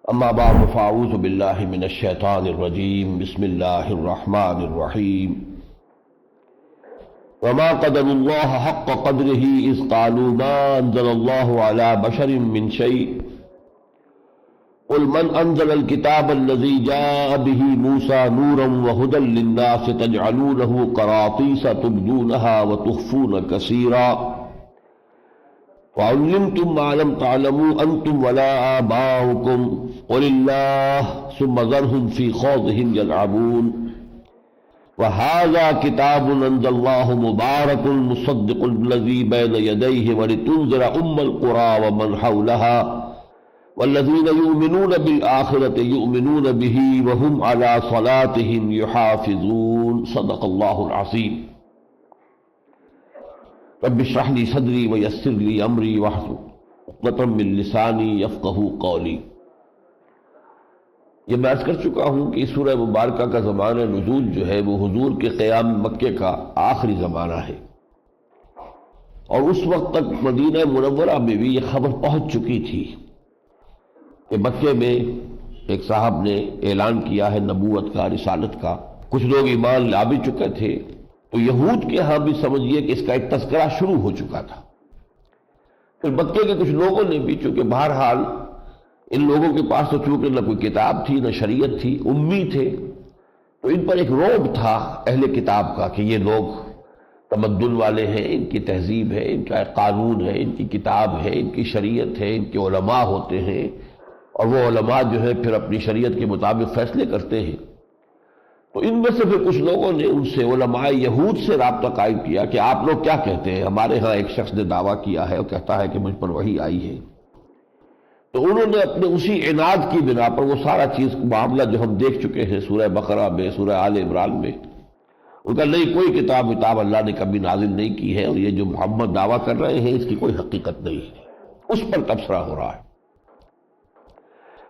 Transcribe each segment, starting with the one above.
اما بعد فاعوذ باللہ من الشیطان الرجیم بسم اللہ الرحمن الرحیم وما قدر اللہ حق قدرہ اذ قالوا ما انزل اللہ علی بشر من شیء قل من انزل الكتاب الذي جاء به موسى نورا وهدى للناس تجعلونه قراطيس تبدونها وتخفون كثيرا وعلمتم ما لم تعلموا انتم ولا آباؤكم قل الله ثم ذرهم في خوضهم يلعبون وهذا كتاب انزل الله مبارك مصدق الذي بين يديه ولتنذر القرى ومن حولها والذين يؤمنون بالآخرة يؤمنون به وهم على صلاتهم يحافظون صدق الله العظيم رب اشرح لي صدري ويسر لي امري واحلل عقدة من لساني يفقهوا قولي۔ یہ میں عرض کر چکا ہوں کہ سورہ مبارکہ کا زمانہ نزول جو ہے وہ حضور کے قیام مکہ کا آخری زمانہ ہے، اور اس وقت تک مدینہ منورہ میں بھی یہ خبر پہنچ چکی تھی کہ مکے میں ایک صاحب نے اعلان کیا ہے نبوت کا، رسالت کا، کچھ لوگ ایمان لا بھی چکے تھے، تو یہود کے ہاں بھی سمجھیے کہ اس کا ایک تذکرہ شروع ہو چکا تھا۔ پھر مکے کے کچھ لوگوں نے بھی، چونکہ بہرحال ان لوگوں کے پاس تو چونکہ نہ کوئی کتاب تھی نہ شریعت تھی، امی تھے، تو ان پر ایک رعب تھا اہل کتاب کا کہ یہ لوگ تمدن والے ہیں، ان کی تہذیب ہے، ان کا قانون ہے، ان کی کتاب ہے، ان کی شریعت ہے، ان کے علماء ہوتے ہیں، اور وہ علماء جو ہے پھر اپنی شریعت کے مطابق فیصلے کرتے ہیں۔ تو ان میں سے پھر کچھ لوگوں نے ان سے، علماء یہود سے رابطہ قائم کیا کہ آپ لوگ کیا کہتے ہیں؟ ہمارے ہاں ایک شخص نے دعویٰ کیا ہے اور کہتا ہے کہ مجھ پر وحی آئی ہے۔ تو انہوں نے اپنے اسی عناد کی بنا پر وہ سارا چیز معاملہ جو ہم دیکھ چکے ہیں سورہ بقرہ میں، سورہ آل عمران میں، ان کا نہیں، کوئی کتاب اللہ نے کبھی نازل نہیں کی ہے، اور یہ جو محمد دعویٰ کر رہے ہیں اس کی کوئی حقیقت نہیں ہے، اس پر تبصرہ ہو رہا ہے۔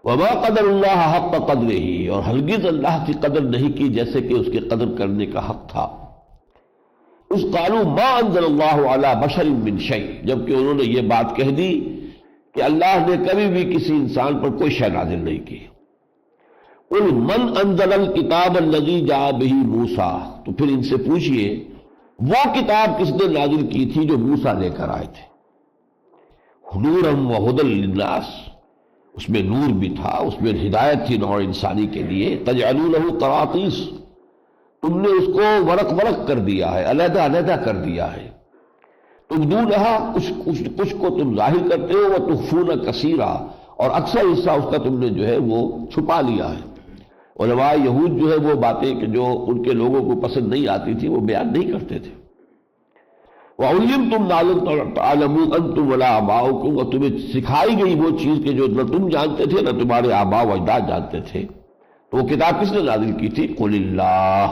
وما قدر اللہ حق قدرہ، اور ہرگز اللہ کی قدر نہیں کی جیسے کہ اس کی قدر کرنے کا حق تھا۔ اس قالوا ما انزل اللہ علی بشر من شیء، جبکہ انہوں نے یہ بات کہہ دی کہ اللہ نے کبھی بھی کسی انسان پر کوئی شے نازل نہیں کی۔ قل من انزل الکتاب الذی جاء بہ موسیٰ، تو پھر ان سے پوچھئے وہ کتاب کس نے نازل کی تھی جو موسیٰ لے کر آئے تھے؟ نورا وہدی للناس، اس میں نور بھی تھا، اس میں ہدایت تھی نوع انسانی کے لیے۔ تجعلونہ قراطیس، تم نے اس کو ورق ورق کر دیا ہے، علیحدہ علیحدہ کر دیا ہے۔ تبدونہا، کچھ کو تم ظاہر کرتے ہو، وتخفون کثیرا، اور اکثر حصہ اس کا تم نے جو ہے وہ چھپا لیا ہے۔ علماء یہود جو ہے وہ باتیں کہ جو ان کے لوگوں کو پسند نہیں آتی تھی وہ بیان نہیں کرتے تھے۔ وَعُلِّمْتُمْ مَا لَمْ تَعْلَمُوا أَنْتُمْ وَلَا آبَاؤُكُمْ، اور تمہیں سکھائی گئی وہ چیز کہ جو نہ تم جانتے تھے نہ تمہارے آباء و اجداد جانتے تھے۔ تو وہ کتاب کس نے نازل کی تھی؟ قُلِ اللَّهُ،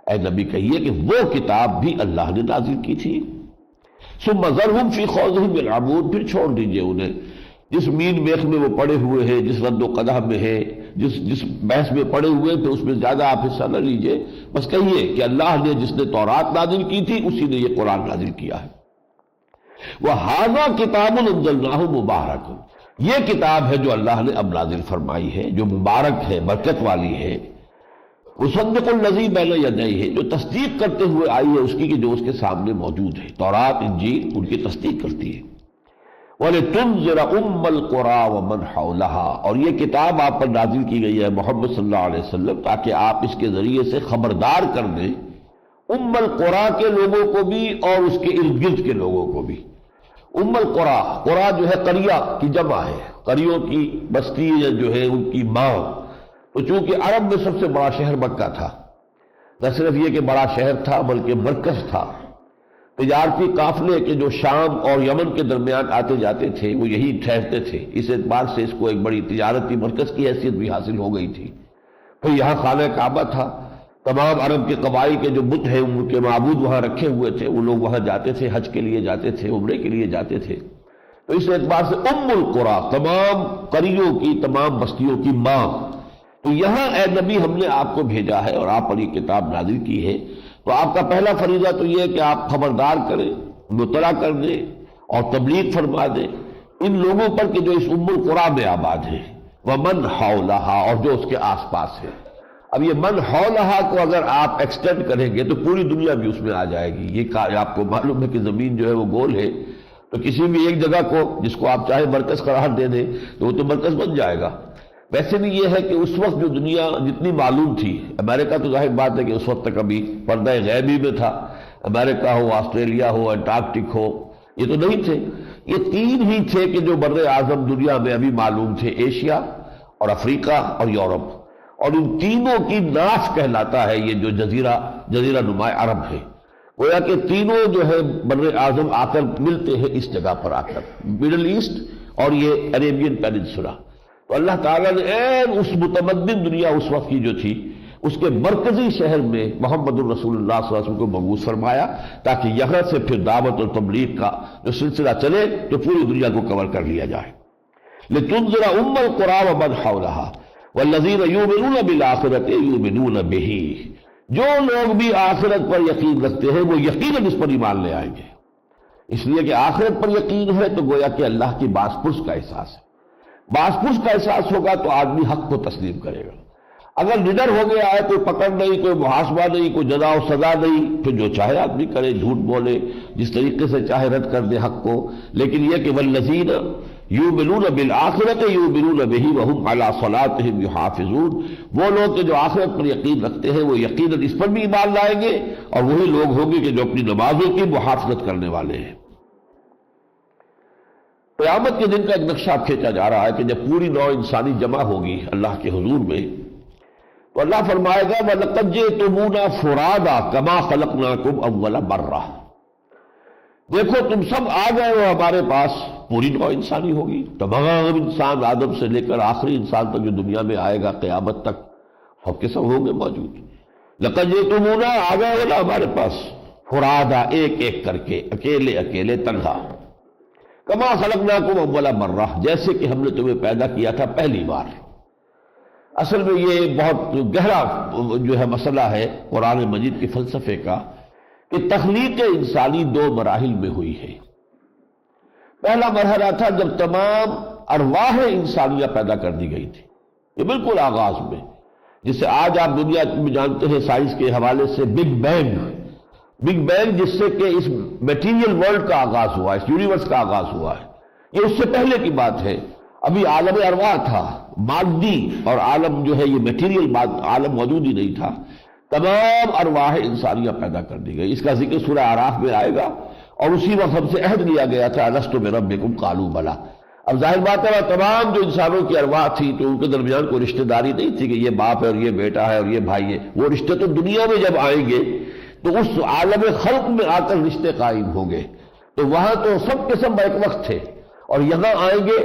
اے نبی کہیے کہ وہ کتاب بھی اللہ نے نازل کی تھی۔ ثُمَّ ذَرْهُمْ فِي خَوْضِهِمْ يَلْعَبُونَ، پھر چھوڑ دیجئے انہیں جس مین میخ میں وہ پڑے ہوئے ہیں، جس رد و قدح میں ہے، جس بحث میں پڑے ہوئے تھے، اس میں زیادہ آپ حصہ نہ لیجئے، بس کہیے کہ اللہ نے جس نے تورات نازل کی تھی اسی نے یہ قرآن نازل کیا ہے۔ وَهَذَا كِتَابٌ أَنزَلْنَاهُ مُبَارَكٌ، یہ کتاب ہے جو اللہ نے اب نازل فرمائی ہے، جو مبارک ہے، برکت والی ہے۔ مُصَدِّقُ الَّذِي بَيْنَ يَدَيْهِ، جو تصدیق کرتے ہوئے آئی ہے اس کی کہ جو اس کے سامنے موجود ہے، تورات انجیل ان کی تصدیق کرتی ہے۔ وَلِتُنذِرَ أُمَّ الْقُرَىٰ وَمَنْ حَوْلَهَا، اور یہ کتاب آپ پر نازل کی گئی ہے محمد صلی اللہ علیہ وسلم تاکہ آپ اس کے ذریعے سے خبردار کر دیں ام القریٰ کے لوگوں کو بھی اور اس کے ارد گرد کے لوگوں کو بھی۔ ام القریٰ، قریٰ جو ہے قریہ کی جمع ہے، قریوں کی بستی جو ہے ان کی ماں۔ تو چونکہ عرب میں سب سے بڑا شہر مکہ تھا، نہ صرف یہ کہ بڑا شہر تھا بلکہ مرکز تھا، تجارتی قافلے کے جو شام اور یمن کے درمیان آتے جاتے تھے وہ یہی ٹھہرتے تھے، اس اعتبار سے اس کو ایک بڑی تجارتی مرکز کی حیثیت بھی حاصل ہو گئی تھی۔ پھر یہاں خانہ کعبہ تھا، تمام عرب کے قبائل کے جو بت ہیں ان کے معبود وہاں رکھے ہوئے تھے، وہ لوگ وہاں جاتے تھے، حج کے لیے جاتے تھے، عمرے کے لیے جاتے تھے۔ تو اس اعتبار سے ام القریٰ، تمام قریوں کی، تمام بستیوں کی ماں۔ تو یہاں اے نبی ہم نے آپ کو بھیجا ہے اور آپ پر یہ کتاب نازل کی ہے، تو آپ کا پہلا فریضہ تو یہ ہے کہ آپ خبردار کریں، مطلع کر دیں اور تبلیغ فرما دیں ان لوگوں پر کہ جو اس ام القریٰ میں آباد ہیں، ومن حولہا، اور جو اس کے آس پاس ہے۔ اب یہ من حولہا کو اگر آپ ایکسٹینڈ کریں گے تو پوری دنیا بھی اس میں آ جائے گی۔ یہ آپ کو معلوم ہے کہ زمین جو ہے وہ گول ہے، تو کسی بھی ایک جگہ کو جس کو آپ چاہے مرکز قرار دے دیں تو وہ تو مرکز بن جائے گا۔ ویسے بھی یہ ہے کہ اس وقت جو دنیا جتنی معلوم تھی، امریکہ تو ظاہر بات ہے کہ اس وقت تک ابھی پردہ غیبی میں تھا، امریکہ ہو، آسٹریلیا ہو، انٹارکٹک ہو، یہ تو نہیں تھے۔ یہ تین ہی تھے کہ جو بر اعظم دنیا میں ابھی معلوم تھے، ایشیا اور افریقہ اور یورپ، اور ان تینوں کی ناف کہلاتا ہے یہ جو جزیرہ نما عرب ہے۔ گویا کہ تینوں جو ہے بر اعظم آ کر ملتے ہیں اس جگہ پر آ کر، مڈل ایسٹ اور یہ عربین پیننسولا۔ تو اللہ تعالیٰ نے عین اس متمدن دنیا اس وقت کی جو تھی، اس کے مرکزی شہر میں محمد الرسول اللہ صلی اللہ علیہ وسلم کو مبعوث فرمایا، تاکہ یہاں سے پھر دعوت اور تبلیغ کا جو سلسلہ چلے تو پوری دنیا کو کور کر لیا جائے۔ لِتُنذِرَ أُمَّ الْقُرَىٰ وَمَنْ حَوْلَهَا وَالَّذِينَ يُؤْمِنُونَ بِالْآخِرَةِ يُؤْمِنُونَ بِهِ، جو لوگ بھی آخرت پر یقین رکھتے ہیں وہ یقیناً اس پر ایمان لے آئیں گے۔ اس لیے کہ آخرت پر یقین ہے تو گویا کہ اللہ کی باس پرس کا احساس ہے۔ باس پرس کا احساس ہوگا تو آدمی حق کو تسلیم کرے گا۔ اگر نڈر ہو گیا ہے، کوئی پکڑ نہیں، کوئی محاسبہ نہیں، کوئی جزا و سزا نہیں، پھر جو چاہے آدمی کرے، جھوٹ بولے، جس طریقے سے چاہے رد کر دے حق کو۔ لیکن یہ کہ والذین یؤمنون بالآخرۃ یؤمنون بہ وہم علی صلاتہم یحافظون، وہ لوگ کہ جو آخرت پر یقین رکھتے ہیں وہ یقیناً اس پر بھی ایمان لائیں گے، اور وہی لوگ ہوں گے کہ جو اپنی نمازوں کی محافظت کرنے والے ہیں۔ قیامت کے دن کا ایک نقشہ کھینچا جا رہا ہے کہ جب پوری نوع انسانی جمع ہوگی اللہ کے حضور میں، تو اللہ فرمائے گا وَلَقَدْ جِئْتُمُونَا فُرَادَىٰ كَمَا خَلَقْنَاكُمْ أَوَّلَ مَرَّةٍ، دیکھو تم سب آ گئے ہو ہمارے پاس، پوری نوع انسانی ہوگی، تمام انسان آدم سے لے کر آخری انسان تک جو دنیا میں آئے گا قیامت تک، سب کے سب ہوں گے موجود۔ لَقَدْ جِئْتُمُونَا، آ گئے ہو نا ہمارے پاس، فُرَادَىٰ، ایک ایک کر کے، اکیلے اکیلے تنہا، کما خلقناکم اول مرہ، جیسے کہ ہم نے تمہیں پیدا کیا تھا پہلی بار۔ اصل میں یہ بہت گہرا جو ہے مسئلہ ہے قرآن مجید کے فلسفے کا، کہ تخلیق انسانی دو مراحل میں ہوئی ہے۔ پہلا مرحلہ تھا جب تمام ارواح انسانیہ پیدا کر دی گئی تھی، یہ بالکل آغاز میں، جسے آج آپ دنیا میں جانتے ہیں سائنس کے حوالے سے بگ بینگ، جس سے کہ اس میٹیریل ورلڈ کا آغاز ہوا ہے، اس یونیورس کا آغاز ہوا ہے۔ یہ اس سے پہلے کی بات ہے، ابھی عالم ارواح تھا، مادی، اور عالم جو ہے یہ میٹیریل عالم موجود ہی نہیں تھا۔ تمام ارواح انسانیہ پیدا کر دی گئی، اس کا ذکر سورہ اعراف میں آئے گا، اور اسی وقت ہم سے عہد لیا گیا تھا الست بربکم قالوا بلی۔ اب ظاہر بات ہے تمام جو انسانوں کی ارواح تھی تو ان کے درمیان کوئی رشتہ داری نہیں تھی کہ یہ باپ ہے اور یہ بیٹا ہے اور یہ بھائی ہے، وہ رشتے تو دنیا میں جب آئیں گے تو اس عالم خلق میں آ کر رشتے قائم ہوں گے، تو وہاں تو سب کے سب ایک وقت تھے، اور یہاں آئیں گے۔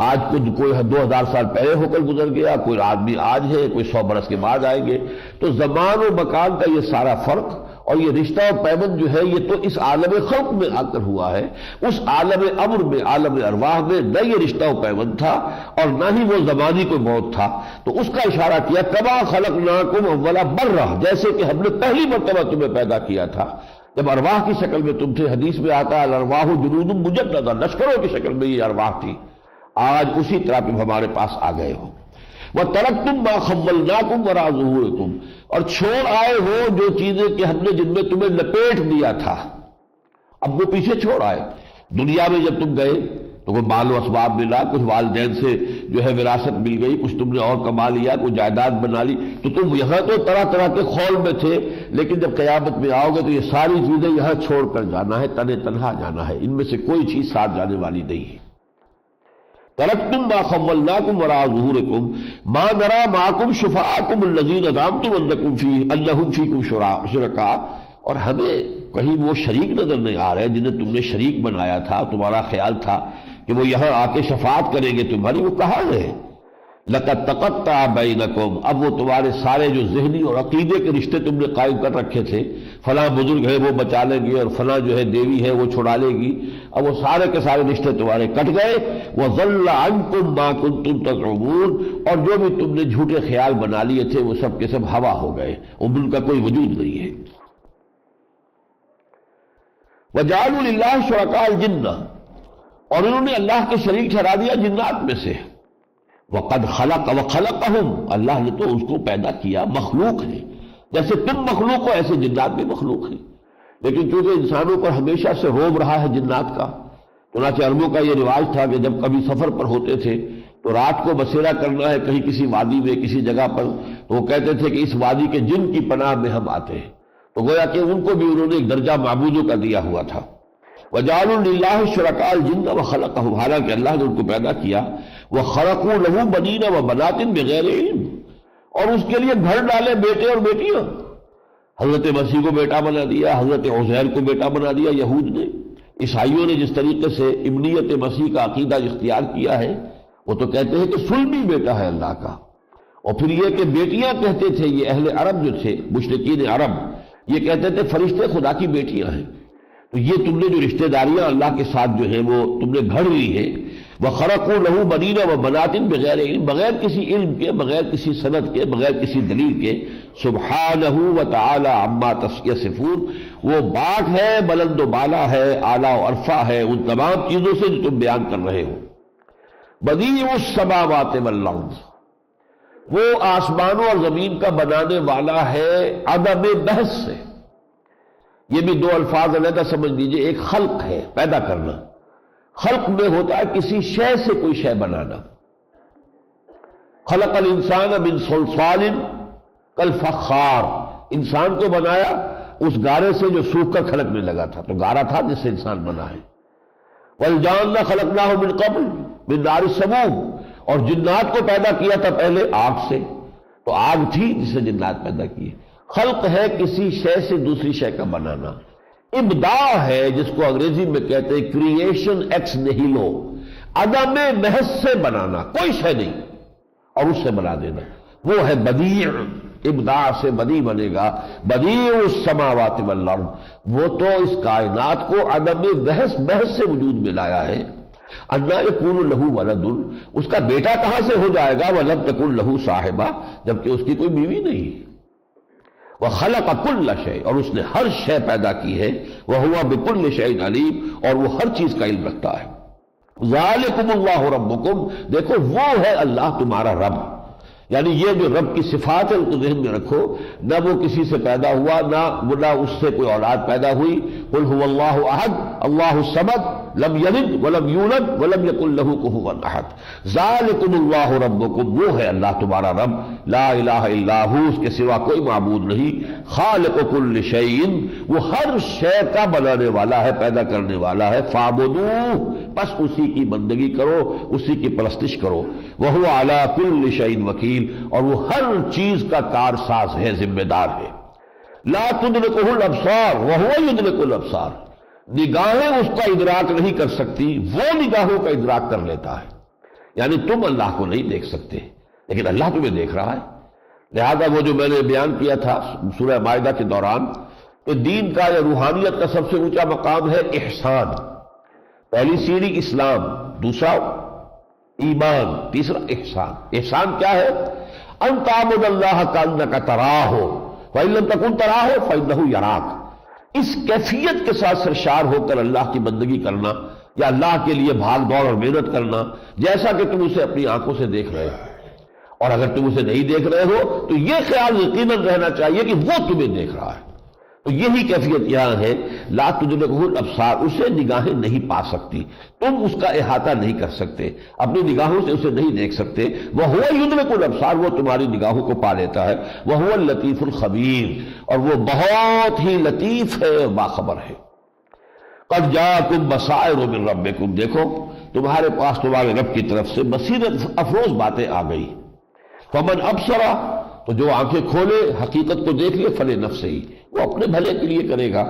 آج کوئی 2000 سال پہلے ہو کر گزر گیا، کوئی آدمی آج ہے، کوئی 100 برس کے بعد آئیں گے، تو زمان و مکان کا یہ سارا فرق اور یہ رشتہ و پیوند جو ہے یہ تو اس عالم خلق میں آ کر ہوا ہے۔ اس عالم امر میں، عالم ارواح میں نہ یہ رشتہ و پیوند تھا اور نہ ہی وہ زمانی کوئی موت تھا، تو اس کا اشارہ کیا کما خلقناکم اول مرہ، جیسے کہ ہم نے پہلی مرتبہ تمہیں پیدا کیا تھا جب ارواح کی شکل میں تم تھے۔ حدیث میں آتا ہے الارواح جنود مجندہ، لشکروں کی شکل میں یہ ارواح تھی، آج اسی طرح تم ہمارے پاس آ گئے ہو۔ وَتَرَكْتُم مَّا خَوَّلْنَاكُمْ وَرَاءَ ظُهُورِكُمْ، اور چھوڑ آئے ہو جو چیزیں کہ ہم نے جن میں تمہیں لپیٹ دیا تھا، اب وہ پیچھے چھوڑ آئے۔ دنیا میں جب تم گئے تو کوئی مال و اسباب ملا، کچھ والدین سے جو ہے وراثت مل گئی، کچھ تم نے اور کما لیا، کوئی جائیداد بنا لی، تو تم یہاں تو طرح طرح کے خول میں تھے، لیکن جب قیامت میں آؤ گے تو یہ ساری چیزیں یہاں چھوڑ کر جانا ہے، تنے تنہا جانا ہے، ان میں سے کوئی چیز ساتھ جانے والی نہیں ہے۔ ترکتم ما خولناکم وراء ظہورکم ما نرى معکم شفعاءکم الذین زعمتم انہم فیکم شرکاء، اور ہمیں کہیں وہ شریک نظر نہیں آ رہے جنہیں تم نے شریک بنایا تھا، تمہارا خیال تھا کہ وہ یہاں آ کے شفاعت کریں گے تمہاری، وہ کہاں ہے؟ لقد تقطع بینکم، اب وہ تمہارے سارے جو ذہنی اور عقیدے کے رشتے تم نے قائم کر رکھے تھے، فلاں بزرگ ہے وہ بچا لیں گے اور فلاں جو ہے دیوی ہے وہ چھڑا لے گی، اب وہ سارے کے سارے رشتے تمہارے کٹ گئے۔ وَضَلَّ عَنْكُمْ مَا كُنْتُمْ تَزْعُمُونَ، اور جو بھی تم نے جھوٹے خیال بنا لیے تھے وہ سب کے سب ہوا ہو گئے، ان کا کوئی وجود نہیں ہے۔ وَجَعَلُوا لِلَّهِ شُرَكَاءَ الْجِنَّ، اور انہوں نے اللہ کے شریک ٹھہرا دیا جنات میں سے۔ وقد خلق وخلقہم، اللہ نے تو اس کو پیدا کیا، مخلوق ہے، جیسے تم مخلوق ہو ایسے جنات بھی مخلوق ہیں، لیکن چونکہ انسانوں پر ہمیشہ سے روب رہا ہے جنات کا، چنانچہ عربوں کا یہ رواج تھا کہ جب کبھی سفر پر ہوتے تھے تو رات کو بسیرا کرنا ہے کہیں کسی وادی میں کسی جگہ پر، تو وہ کہتے تھے کہ اس وادی کے جن کی پناہ میں ہم آتے ہیں، تو گویا کہ ان کو بھی انہوں نے ایک درجہ معبودوں کا دیا ہوا تھا۔ وَجَعَلُوا لِلَّهِ شُرَكَاءَ الْجِنَّ وَخَلَقَهُمْ، حالانکہ اللہ نے ان کو پیدا کیا، وَخَرَقُوا لَهُ بَنِينَ وَبَنَاتٍ بِغَيْرِ عِلْمٍ، اور اس کے لیے گھر ڈالے بیٹے اور بیٹیاں۔ حضرت مسیح کو بیٹا بنا دیا، حضرت عزیر کو بیٹا بنا دیا یہود نے، عیسائیوں نے جس طریقے سے ابنیت مسیح کا عقیدہ اختیار کیا ہے وہ تو کہتے ہیں کہ صلبی بیٹا ہے اللہ کا، اور پھر یہ کہ بیٹیاں کہتے تھے، یہ اہل عرب جو تھے مشرکین عرب یہ کہتے تھے فرشتے خدا کی بیٹیاں ہیں، تو یہ تم نے جو رشتہ داریاں اللہ کے ساتھ جو ہے وہ تم نے گھڑ لی ہے۔ وَخَرَقُوا لَهُ بَنِينَ وَبَنَاتٍ بِغَيْرِ عِلْمٍ، بغیر کسی علم کے، بغیر کسی سند کے، بغیر کسی دلیل کے، سبحانہ وتعالی عما یصفون، وہ باغ ہے، بلند و بالا ہے، اعلیٰ و عرفہ ہے ان تمام چیزوں سے جو تم بیان کر رہے ہو۔ بدیع السماوات والارض، وہ آسمانوں اور زمین کا بنانے والا ہے عدم بحث سے۔ یہ بھی دو الفاظ علیحدہ سمجھ لیجئے، ایک خلق ہے، پیدا کرنا، خلق میں ہوتا ہے کسی شے سے کوئی شے بنانا۔ خلق الانسان من صلصال کالفخار، انسان کو بنایا اس گارے سے جو سوکھ کر کھڑکنے لگا تھا، تو گارا تھا جس سے انسان بنا ہے۔ والجان خلقناہ من قبل من نار السموم، اور جنات کو پیدا کیا تھا پہلے آگ سے، تو آگ تھی جس سے جنات پیدا کیے۔ خلق ہے کسی شے سے دوسری شے کا بنانا، ابداع ہے جس کو انگریزی میں کہتے ہیں کریشن ایکس نیہیلو، عدم محض سے بنانا، کوئی شے نہیں اور اس سے بنا دینا، وہ ہے بدیع۔ ابداع سے بدیع بنے گا، بدیع السماوات والارض، وہ تو اس کائنات کو عدم محض سے وجود میں لایا ہے۔ اَنَّىٰ يَكُونُ لَهُ وَلَدٌ، اس کا بیٹا کہاں سے ہو جائے گا، وَلَمْ تَكُن لَهُ صَاحِبَةٌ، جبکہ اس کی کوئی بیوی نہیں۔ وَخَلَقَ كُلَّ شَيْءٍ، اور اس نے ہر شے پیدا کی ہے، وَهُوَ بِكُلِّ شَيْءٍ عَلِيمٌ، اور وہ ہر چیز کا علم رکھتا ہے۔ ذَلِكُمُ اللَّهُ رَبُّكُمْ، دیکھو وہ ہے اللہ تمہارا رب، یعنی یہ جو رب کی صفات ہے ان کو ذہن میں رکھو، نہ وہ کسی سے پیدا ہوا، نہ اس سے کوئی اولاد پیدا ہوئی۔ قُلْ هُوَ اللَّهُ أَحَدٌ اللَّهُ الصَّمَدُ لم یلد ولم یولد ولم یکن لہ کفوا احد۔ ذالکم اللہ ربکم، وہ ہے اللہ تمہارا رب، لا الہ الا ہو، اس کے سوا کوئی معبود نہیں، خالق کل شیء، وہ ہر شے کا بنانے والا ہے، پیدا کرنے والا ہے، فاعبدوہ، بس اسی کی بندگی کرو، اسی کی پرستش کرو، وہو علی کل شیء وکیل، اور وہ ہر چیز کا کارساز ہے، ذمہ دار ہے۔ لا تدرکہ الابصار وہو یدرک الابصار، نگاہیں اس کا ادراک نہیں کر سکتی، وہ نگاہوں کا ادراک کر لیتا ہے، یعنی تم اللہ کو نہیں دیکھ سکتے لیکن اللہ تمہیں دیکھ رہا ہے۔ لہذا وہ جو میں نے بیان کیا تھا سورہ مائدہ کے دوران کہ دین کا یا روحانیت کا سب سے اونچا مقام ہے احسان، پہلی سیڑھی اسلام، دوسرا ایمان، تیسرا احسان۔ احسان کیا ہے؟ ان تعبد اللہ کانک تراہ فإن لم تکن تراہ فإنہ یراک، اس کیفیت کے ساتھ سرشار ہو کر اللہ کی بندگی کرنا یا اللہ کے لیے بھاگ دوڑ اور محنت کرنا جیسا کہ تم اسے اپنی آنکھوں سے دیکھ رہے ہو، اور اگر تم اسے نہیں دیکھ رہے ہو تو یہ خیال یقیناً رہنا چاہیے کہ وہ تمہیں دیکھ رہا ہے۔ تو یہی کیفیت یہاں ہے، لا تدرکہ الابصار، اسے نگاہیں نہیں پا سکتی، تم اس کا احاطہ نہیں کر سکتے، اپنی نگاہوں سے اسے نہیں دیکھ سکتے، وہو یدرک الابصار، وہ تمہاری نگاہوں کو پا لیتا ہے، وہو اللطیف الخبیر، اور وہ بہت ہی لطیف ہے، باخبر ہے۔ قد جاءکم بصائر من ربکم، دیکھو تمہارے پاس تمہارے رب کی طرف سے بصیرت افروز باتیں آ گئی۔ فمن ابصر، تو جو آنکھیں کھولے حقیقت کو دیکھ لے، فلنفسہ ہی، وہ اپنے بھلے کے لیے کرے گا۔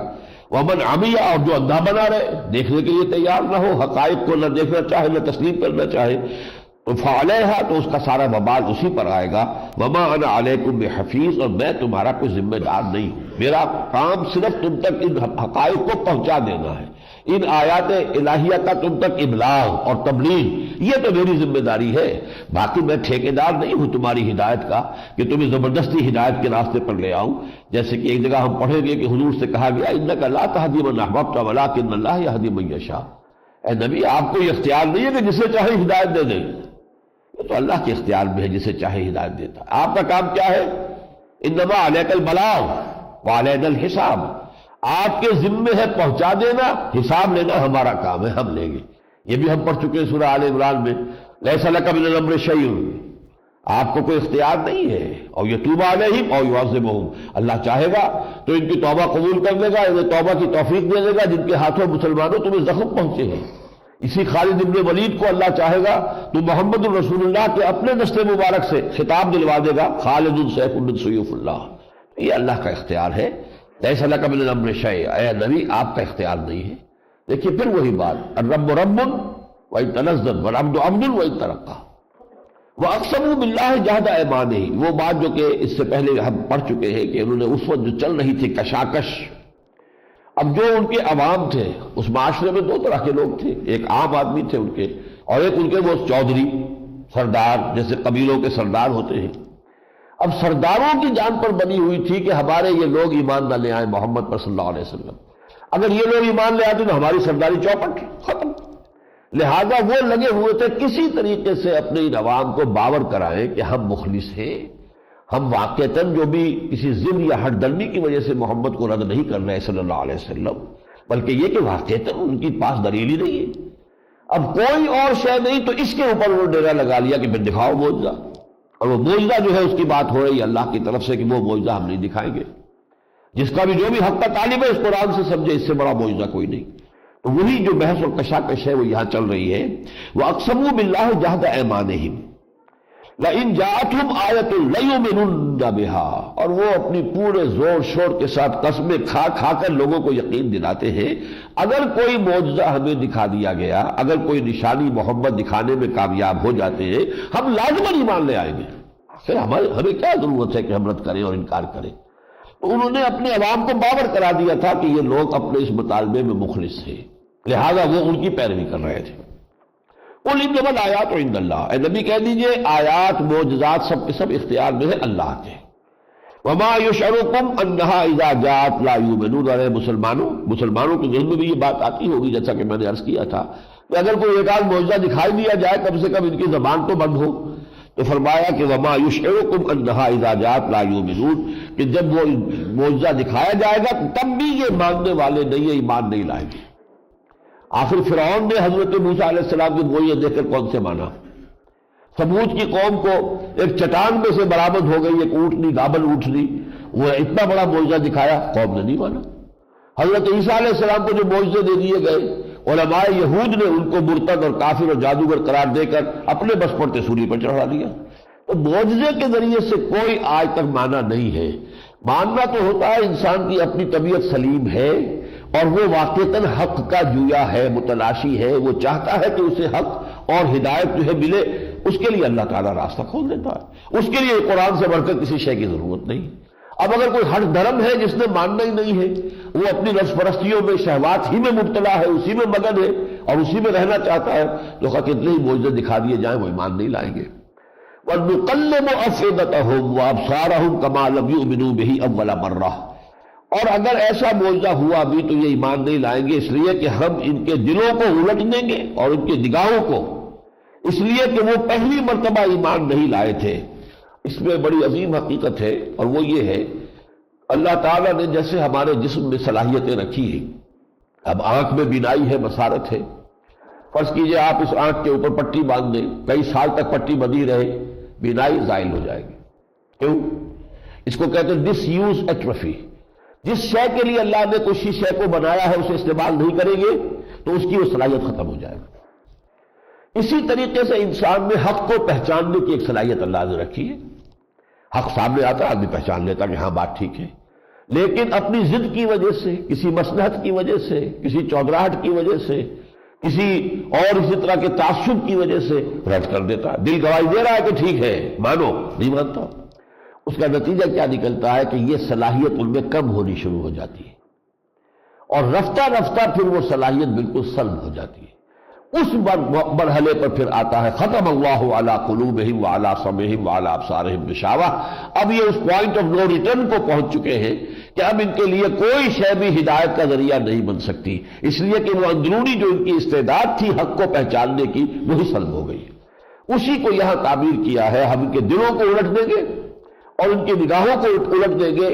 ومن عمی، اور جو اندھا بنا رہے، دیکھنے کے لیے تیار نہ ہو، حقائق کو نہ دیکھنا چاہے نہ تسلیم کرنا چاہے، تو فعلیہا، تو اس کا سارا وبال اسی پر آئے گا۔ وما انا علیکم بحفیظ، اور میں تمہارا کوئی ذمہ دار نہیں ہوں، میرا کام صرف تم تک ان حقائق کو پہنچا دینا ہے، ان آیات الہیہ کا تم تک ابلاغ اور تبلیغ، یہ تو میری ذمہ داری ہے۔ باقی میں ٹھیکیدار نہیں ہوں تمہاری ہدایت کا کہ تمہیں زبردستی ہدایت کے راستے پر لے آؤں، جیسے کہ ایک جگہ ہم پڑھیں گے کہ حضور سے کہا گیا انک لا تہدی من احببت ولکن اللہ یہدی من یشاء، اے نبی آپ کو یہ اختیار نہیں ہے کہ جسے چاہے ہدایت دے دیں، تو اللہ کے اختیار میں ہے، جسے چاہے ہدایت دیتا ہے۔ آپ کا کام کیا ہے؟ انما علیک البلاغ وعلینا الحساب، آپ کے ذمے ہے پہنچا دینا، حساب لینا ہمارا کام ہے، ہم لیں گے۔ یہ بھی ہم پڑھ چکے ہیں سورہ آل عمران میں، لیس لک من الامر شیء، آپ کو کوئی اختیار نہیں ہے، اور یتوب علیہم اور یعذبہم، اللہ چاہے گا تو ان کی توبہ قبول کر لے گا، انہیں توبہ کی توفیق دے دے گا جن کے ہاتھوں مسلمانوں تمہیں زخم پہنچے ہیں۔ اسی خالد ابن ولید کو اللہ چاہے گا تو محمد الرسول اللہ کے اپنے دستے مبارک سے خطاب دلوا دے گا، خالد سیف من سیوف اللہ۔ یہ اللہ کا اختیار ہے، لیس لک من الامر شیء، اے نبی آپ کا اختیار نہیں ہے۔ دیکھیے پھر وہی بات، الرب رب وإن تنزل والعبد عبد وإن ترقى وأقسموا بالله جهد أيمانهم، وہ بات جو کہ اس سے پہلے ہم پڑھ چکے ہیں کہ انہوں نے اس وقت جو چل رہی تھی کشاکش، اب جو ان کے عوام تھے اس معاشرے میں دو طرح کے لوگ تھے، ایک عام آدمی تھے ان کے، اور ایک ان کے وہ چودھری سردار، جیسے قبیلوں کے سردار ہوتے ہیں۔ اب سرداروں کی جان پر بنی ہوئی تھی کہ ہمارے یہ لوگ ایمان نہ لے آئے محمد پر صلی اللہ علیہ وسلم، اگر یہ لوگ ایمان لے آتے تو ہماری سرداری چوپٹ ختم۔ لہذا وہ لگے ہوئے تھے کسی طریقے سے اپنے ان عوام کو باور کرائیں کہ ہم مخلص ہیں، ہم واقعتاً جو بھی کسی ضد یا ہٹ درمی کی وجہ سے محمد کو رد نہیں کر رہے صلی اللہ علیہ وسلم، بلکہ یہ کہ واقعتاً ان کی پاس دلیل ہی نہیں ہے، اب کوئی اور شے نہیں، تو اس کے اوپر وہ ڈیرا لگا لیا کہ پھر دکھاؤ معجزہ، اور وہ معجزہ جو ہے اس کی بات ہو رہی ہے اللہ کی طرف سے کہ وہ معجزہ ہم نہیں دکھائیں گے، جس کا بھی جو بھی حق کا طالب ہے اس قرآن سے سمجھے اس سے بڑا معجزہ کوئی نہیں۔ تو وہی جو بحث اور کشاکش ہے وہ یہاں چل رہی ہے، وَأَقْسَمُوا بِاللَّهِ جَهْدَ أَيْمَانِهِمْ لَئِنْ جَاءَتْهُمْ آيَةٌ لَيُؤْمِنُنَّ بِهَا، اور وہ اپنی پورے زور شور کے ساتھ قسمیں کھا کھا کر لوگوں کو یقین دلاتے ہیں، اگر کوئی معجزہ ہمیں دکھا دیا گیا، اگر کوئی نشانی محمد دکھانے میں کامیاب ہو جاتے ہیں، ہم لازماً ایمان لے آئیں گے، پھر ہمیں کیا ضرورت ہے کہ ہم رد کریں اور انکار کریں۔ تو انہوں نے اپنے عوام کو باور کرا دیا تھا کہ یہ لوگ اپنے اس مطالبے میں مخلص تھے، لہذا وہ ان کی پیروی کر رہے تھے۔ قُلْ إِنَّمَا الْآيَاتُ عِندَ اللَّهِ، اے نبی کہہ دیجئے آیات معجزات سب کے سب اختیار میں ہے اللہ کے۔ وَمَا يُشْعِرُكُمْ أَنَّهَا إِذَا جَاءَتْ لَا يُؤْمِنُونَ، اے مسلمانوں کے ذہن میں بھی یہ بات آتی ہوگی جیسا کہ میں نے عرض کیا تھا کہ اگر کوئی ایک آدھ معجزہ دکھائی دیا جائے کم سے کم ان کی زبان تو بند ہو، تو فرمایا کہ وَمَا يُشْعِرُكُمْ أَنَّهَا إِذَا جَاءَتْ لَا يُؤْمِنُونَ، کہ جب وہ معجزہ دکھایا جائے گا تب بھی یہ ماننے والے نہیں، ایمان نہیں لائیں گے۔ آخر فرعون نے حضرت موسیٰ علیہ السلام کی معجزہ دیکھ کر کون سے مانا؟ سمود کی قوم کو ایک چٹان میں سے برآمد ہو گئی ایک اونٹنی، گابل اونٹنی، وہ اتنا بڑا معجزہ دکھایا، قوم نے نہیں مانا۔ حضرت عیسیٰ علیہ السلام کو جو معجزے دے دیے گئے، علماء یہود نے ان کو مرتد اور کافر اور جادوگر قرار دے کر اپنے بس پر سولی پر چڑھا دیا۔ تو معجزے کے ذریعے سے کوئی آج تک مانا نہیں ہے۔ ماننا تو ہوتا ہے انسان کی اپنی طبیعت سلیم ہے اور وہ واقعتاً حق کا جویا ہے، متلاشی ہے، وہ چاہتا ہے کہ اسے حق اور ہدایت جو ہے ملے، اس کے لیے اللہ تعالیٰ راستہ کھول دیتا ہے، اس کے لیے قرآن سے بڑھ کر کسی شے کی ضرورت نہیں۔ اب اگر کوئی ہٹ دھرم ہے جس نے ماننا ہی نہیں ہے، وہ اپنی نفس پرستیوں میں شہوات ہی میں مبتلا ہے، اسی میں مگن ہے اور اسی میں رہنا چاہتا ہے، تو کتنے ہی معجزے دکھا دیے جائیں وہ ایمان نہیں لائیں گے۔ وَنُقَلِّبُ أَفْئِدَتَهُمْ وَأَبْصَارَهُمْ كَمَا لَمْ يُؤْمِنُوا بِهِ أَوَّلَ مَرَّةٍ، اور اگر ایسا معجزہ ہوا بھی تو یہ ایمان نہیں لائیں گے، اس لیے کہ ہم ان کے دلوں کو الٹ دیں گے اور ان کی نگاہوں کو، اس لیے کہ وہ پہلی مرتبہ ایمان نہیں لائے تھے۔ اس میں بڑی عظیم حقیقت ہے، اور وہ یہ ہے اللہ تعالیٰ نے جیسے ہمارے جسم میں صلاحیتیں رکھی ہیں، اب آنکھ میں بینائی ہے، بصارت ہے، فرض کیجئے آپ اس آنکھ کے اوپر پٹی باندھ دیں، کئی سال تک پٹی بندھی رہے، بینائی زائل ہو جائے گی۔ کیوں؟ اس کو کہتے ہیں ڈس یوز ایٹروفی۔ جس شے کے لیے اللہ نے کسی شے کو بنایا ہے اسے استعمال نہیں کریں گے تو اس کی وہ صلاحیت ختم ہو جائے گی۔ اسی طریقے سے انسان میں حق کو پہچاننے کی ایک صلاحیت اللہ نے رکھی ہے۔ حق سامنے آتا ہے، آدمی پہچان لیتا کہ ہاں بات ٹھیک ہے، لیکن اپنی ضد کی وجہ سے، کسی مصلحت کی وجہ سے، کسی چودراہٹ کی وجہ سے، کسی اور اسی طرح کے تعصب کی وجہ سے رد کر دیتا ہے۔ دل گواہی دے رہا ہے کہ ٹھیک ہے، مانو، نہیں مانتا۔ اس کا نتیجہ کیا نکلتا ہے کہ یہ صلاحیت ان میں کم ہونی شروع ہو جاتی ہے، اور رفتہ رفتہ پھر وہ صلاحیت بالکل سلب ہو جاتی ہے۔ اس مرحلے پر پھر آتا ہے ختم اللہ علی قلوبہم وعلی سمعہم وعلی ابصارہم غشاوہ۔ اب یہ اس پوائنٹ آف نو ریٹرن کو پہنچ چکے ہیں کہ اب ان کے لیے کوئی شے بھی ہدایت کا ذریعہ نہیں بن سکتی، اس لیے کہ وہ اندرونی جو ان کی استعداد تھی حق کو پہچاننے کی وہی سلب ہو گئی۔ اسی کو یہاں تعبیر کیا ہے، ہم ان کے دلوں کو الٹ دیں گے اور ان کی نگاہوں کو الٹ دیں گے،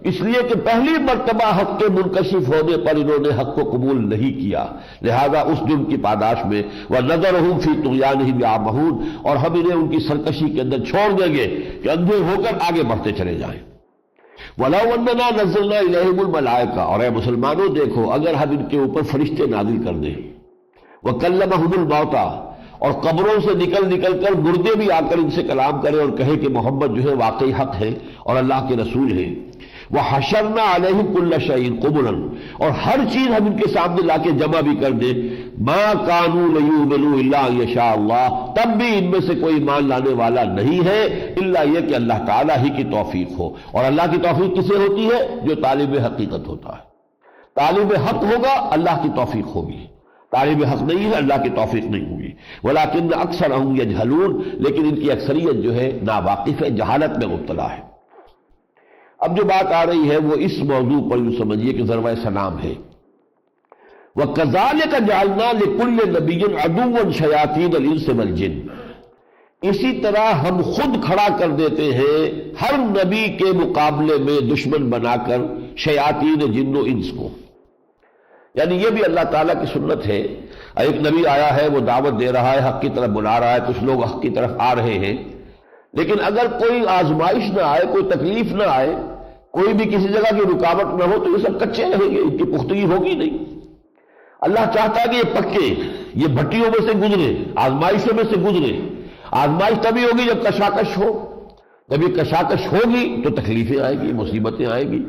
اس لیے کہ پہلی مرتبہ حق کے منکشف ہونے پر انہوں نے حق کو قبول نہیں کیا، لہذا اس جرم کی پاداش میں وَنَذَرُهُمْ فِي طُغْيَانِهِمْ يَعْمَهُونَ، اور ہم انہیں ان کی سرکشی کے اندر چھوڑ دیں گے کہ اندھے ہو کر آگے بڑھتے چلے جائیں۔ وَلَوْ أَنَّنَا نَزَّلْنَا إِلَيْهِمُ الْمَلَائِكَةَ، اور اے مسلمانوں دیکھو اگر ہم ان کے اوپر فرشتے نازل کر دیں، وَكَلَّمَهُمُ الْمَوْتَى، اور قبروں سے نکل کر مردے بھی آ کر ان سے کلام کرے اور کہے کہ محمد جو ہے واقعی حق ہے اور اللہ کے رسول ہے، وَحَشَرْنَا عَلَيْهِمْ كُلَّ شَيْءٍ قُبُلًا، اور ہر چیز ہم ان کے سامنے لا کے جمع بھی کر دیں، مَا كَانُوا لِيُؤْمِنُوا إِلَّا أَن يَشَاءَ اللَّهُ، تب بھی ان میں سے کوئی ایمان لانے والا نہیں ہے الا یہ کہ اللہ تعالیٰ ہی کی توفیق ہو، اور اللہ کی توفیق کسے ہوتی ہے؟ جو طالب حقیقت ہوتا ہے۔ طالب حق ہوگا اللہ کی توفیق ہوگی، طالب حق نہیں ہے اللہ کی توفیق نہیں ہوگی۔ ولیکن اکثرهم یجہلون، لیکن ان کی اکثریت جو ہے ناواقف ہے، جہالت میں مبتلا ہے۔ اب جو بات آ رہی ہے وہ اس موضوع پر یوں سمجھیے کہ ضربہ سلام ہے۔ وَكَذَلِكَ جَعَلْنَا لِكُلِّ نَبِيٍّ عَدُوًّا شَيَاطِينَ الْإِنسِ وَالْجِنِّ، اسی طرح ہم خود کھڑا کر دیتے ہیں ہر نبی کے مقابلے میں دشمن بنا کر شیاطین جن و انس کو، یعنی یہ بھی اللہ تعالیٰ کی سنت ہے۔ ایک نبی آیا ہے، وہ دعوت دے رہا ہے، حق کی طرف بلا رہا ہے، کچھ لوگ حق کی طرف آ رہے ہیں، لیکن اگر کوئی آزمائش نہ آئے، کوئی تکلیف نہ آئے، کوئی بھی کسی جگہ کی رکاوٹ نہ ہو تو یہ سب کچے رہیں گے، ان کی پختگی ہوگی نہیں۔ اللہ چاہتا ہے کہ یہ پکے، یہ بھٹیوں میں سے گزرے، آزمائشوں میں سے گزرے۔ آزمائش تبھی ہوگی جب کشاکش ہو، جب یہ کشاکش ہوگی تو تکلیفیں آئیں گی، مصیبتیں آئیں گی،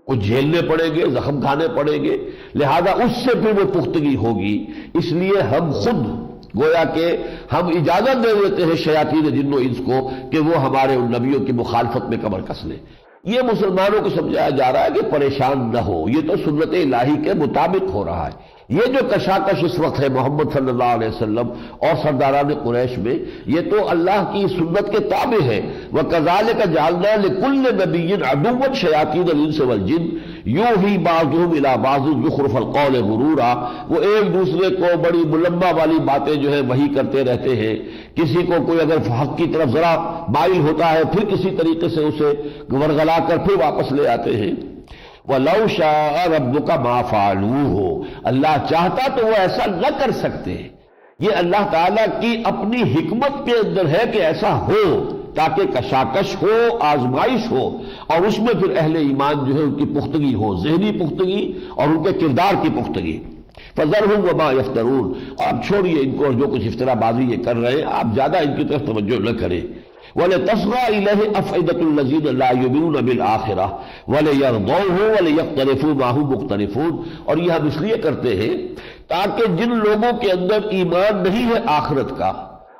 کچھ جھیلنے پڑیں گے، زخم کھانے پڑیں گے، لہذا اس سے پھر وہ پختگی ہوگی۔ اس لیے ہم خود گویا کہ ہم اجازت دے دیتے ہیں شیاطین جن و انس کو کہ وہ ہمارے ان نبیوں کی مخالفت میں کمر کس لیں۔ یہ مسلمانوں کو سمجھایا جا رہا ہے کہ پریشان نہ ہو، یہ تو سنت الہی کے مطابق ہو رہا ہے۔ یہ جو کشاکش اس وقت ہے محمد صلی اللہ علیہ وسلم اور سرداران قریش میں، یہ تو اللہ کی سنت کے تابع ہے۔ وَكَذَلِكَ جَعَلْنَا لِكُلِّ نَبِيٍّ عَدُوًّا شَيَاطِينَ الْإِنسِ وَالْجِنِّ يُوحِي بَعْضُهُمْ إِلَىٰ بَعْضٍ زُخْرُفَ الْقَوْلِ غُرُورًا، وہ ایک دوسرے کو بڑی ملمہ والی باتیں جو ہے وہی کرتے رہتے ہیں۔ کسی کو کوئی اگر حق کی طرف ذرا مائل ہوتا ہے پھر کسی طریقے سے اسے ورغلا کر پھر واپس لے آتے ہیں۔ وَلَوْ شَاءَ رَبُّكَ مَا فَعَلُوهُ، اللہ چاہتا تو وہ ایسا نہ کر سکتے۔ یہ اللہ تعالیٰ کی اپنی حکمت کے اندر ہے کہ ایسا ہو تاکہ کشاکش ہو، آزمائش ہو، اور اس میں پھر اہل ایمان جو ہے ان کی پختگی ہو، ذہنی پختگی اور ان کے کردار کی پختگی۔ فَذَرْهُمْ وَمَا يَفْتَرُونَ، اور آپ چھوڑیے ان کو، جو کچھ افترا بازی یہ کر رہے ہیں آپ زیادہ ان کی طرف توجہ نہ کریں۔ وَلِتَصْغَىٰ إِلَيْهِ أَفْئِدَةُ الَّذِينَ لَا يُؤْمِنُونَ بِالْآخِرَةِ وَلِيَرْضَوْهُ وَلِيَقْتَرِفُوا مَا هُمْ مُقْتَرِفُونَ، اور یہ ہم اس لیے کرتے ہیں تاکہ جن لوگوں کے اندر ایمان نہیں ہے آخرت کا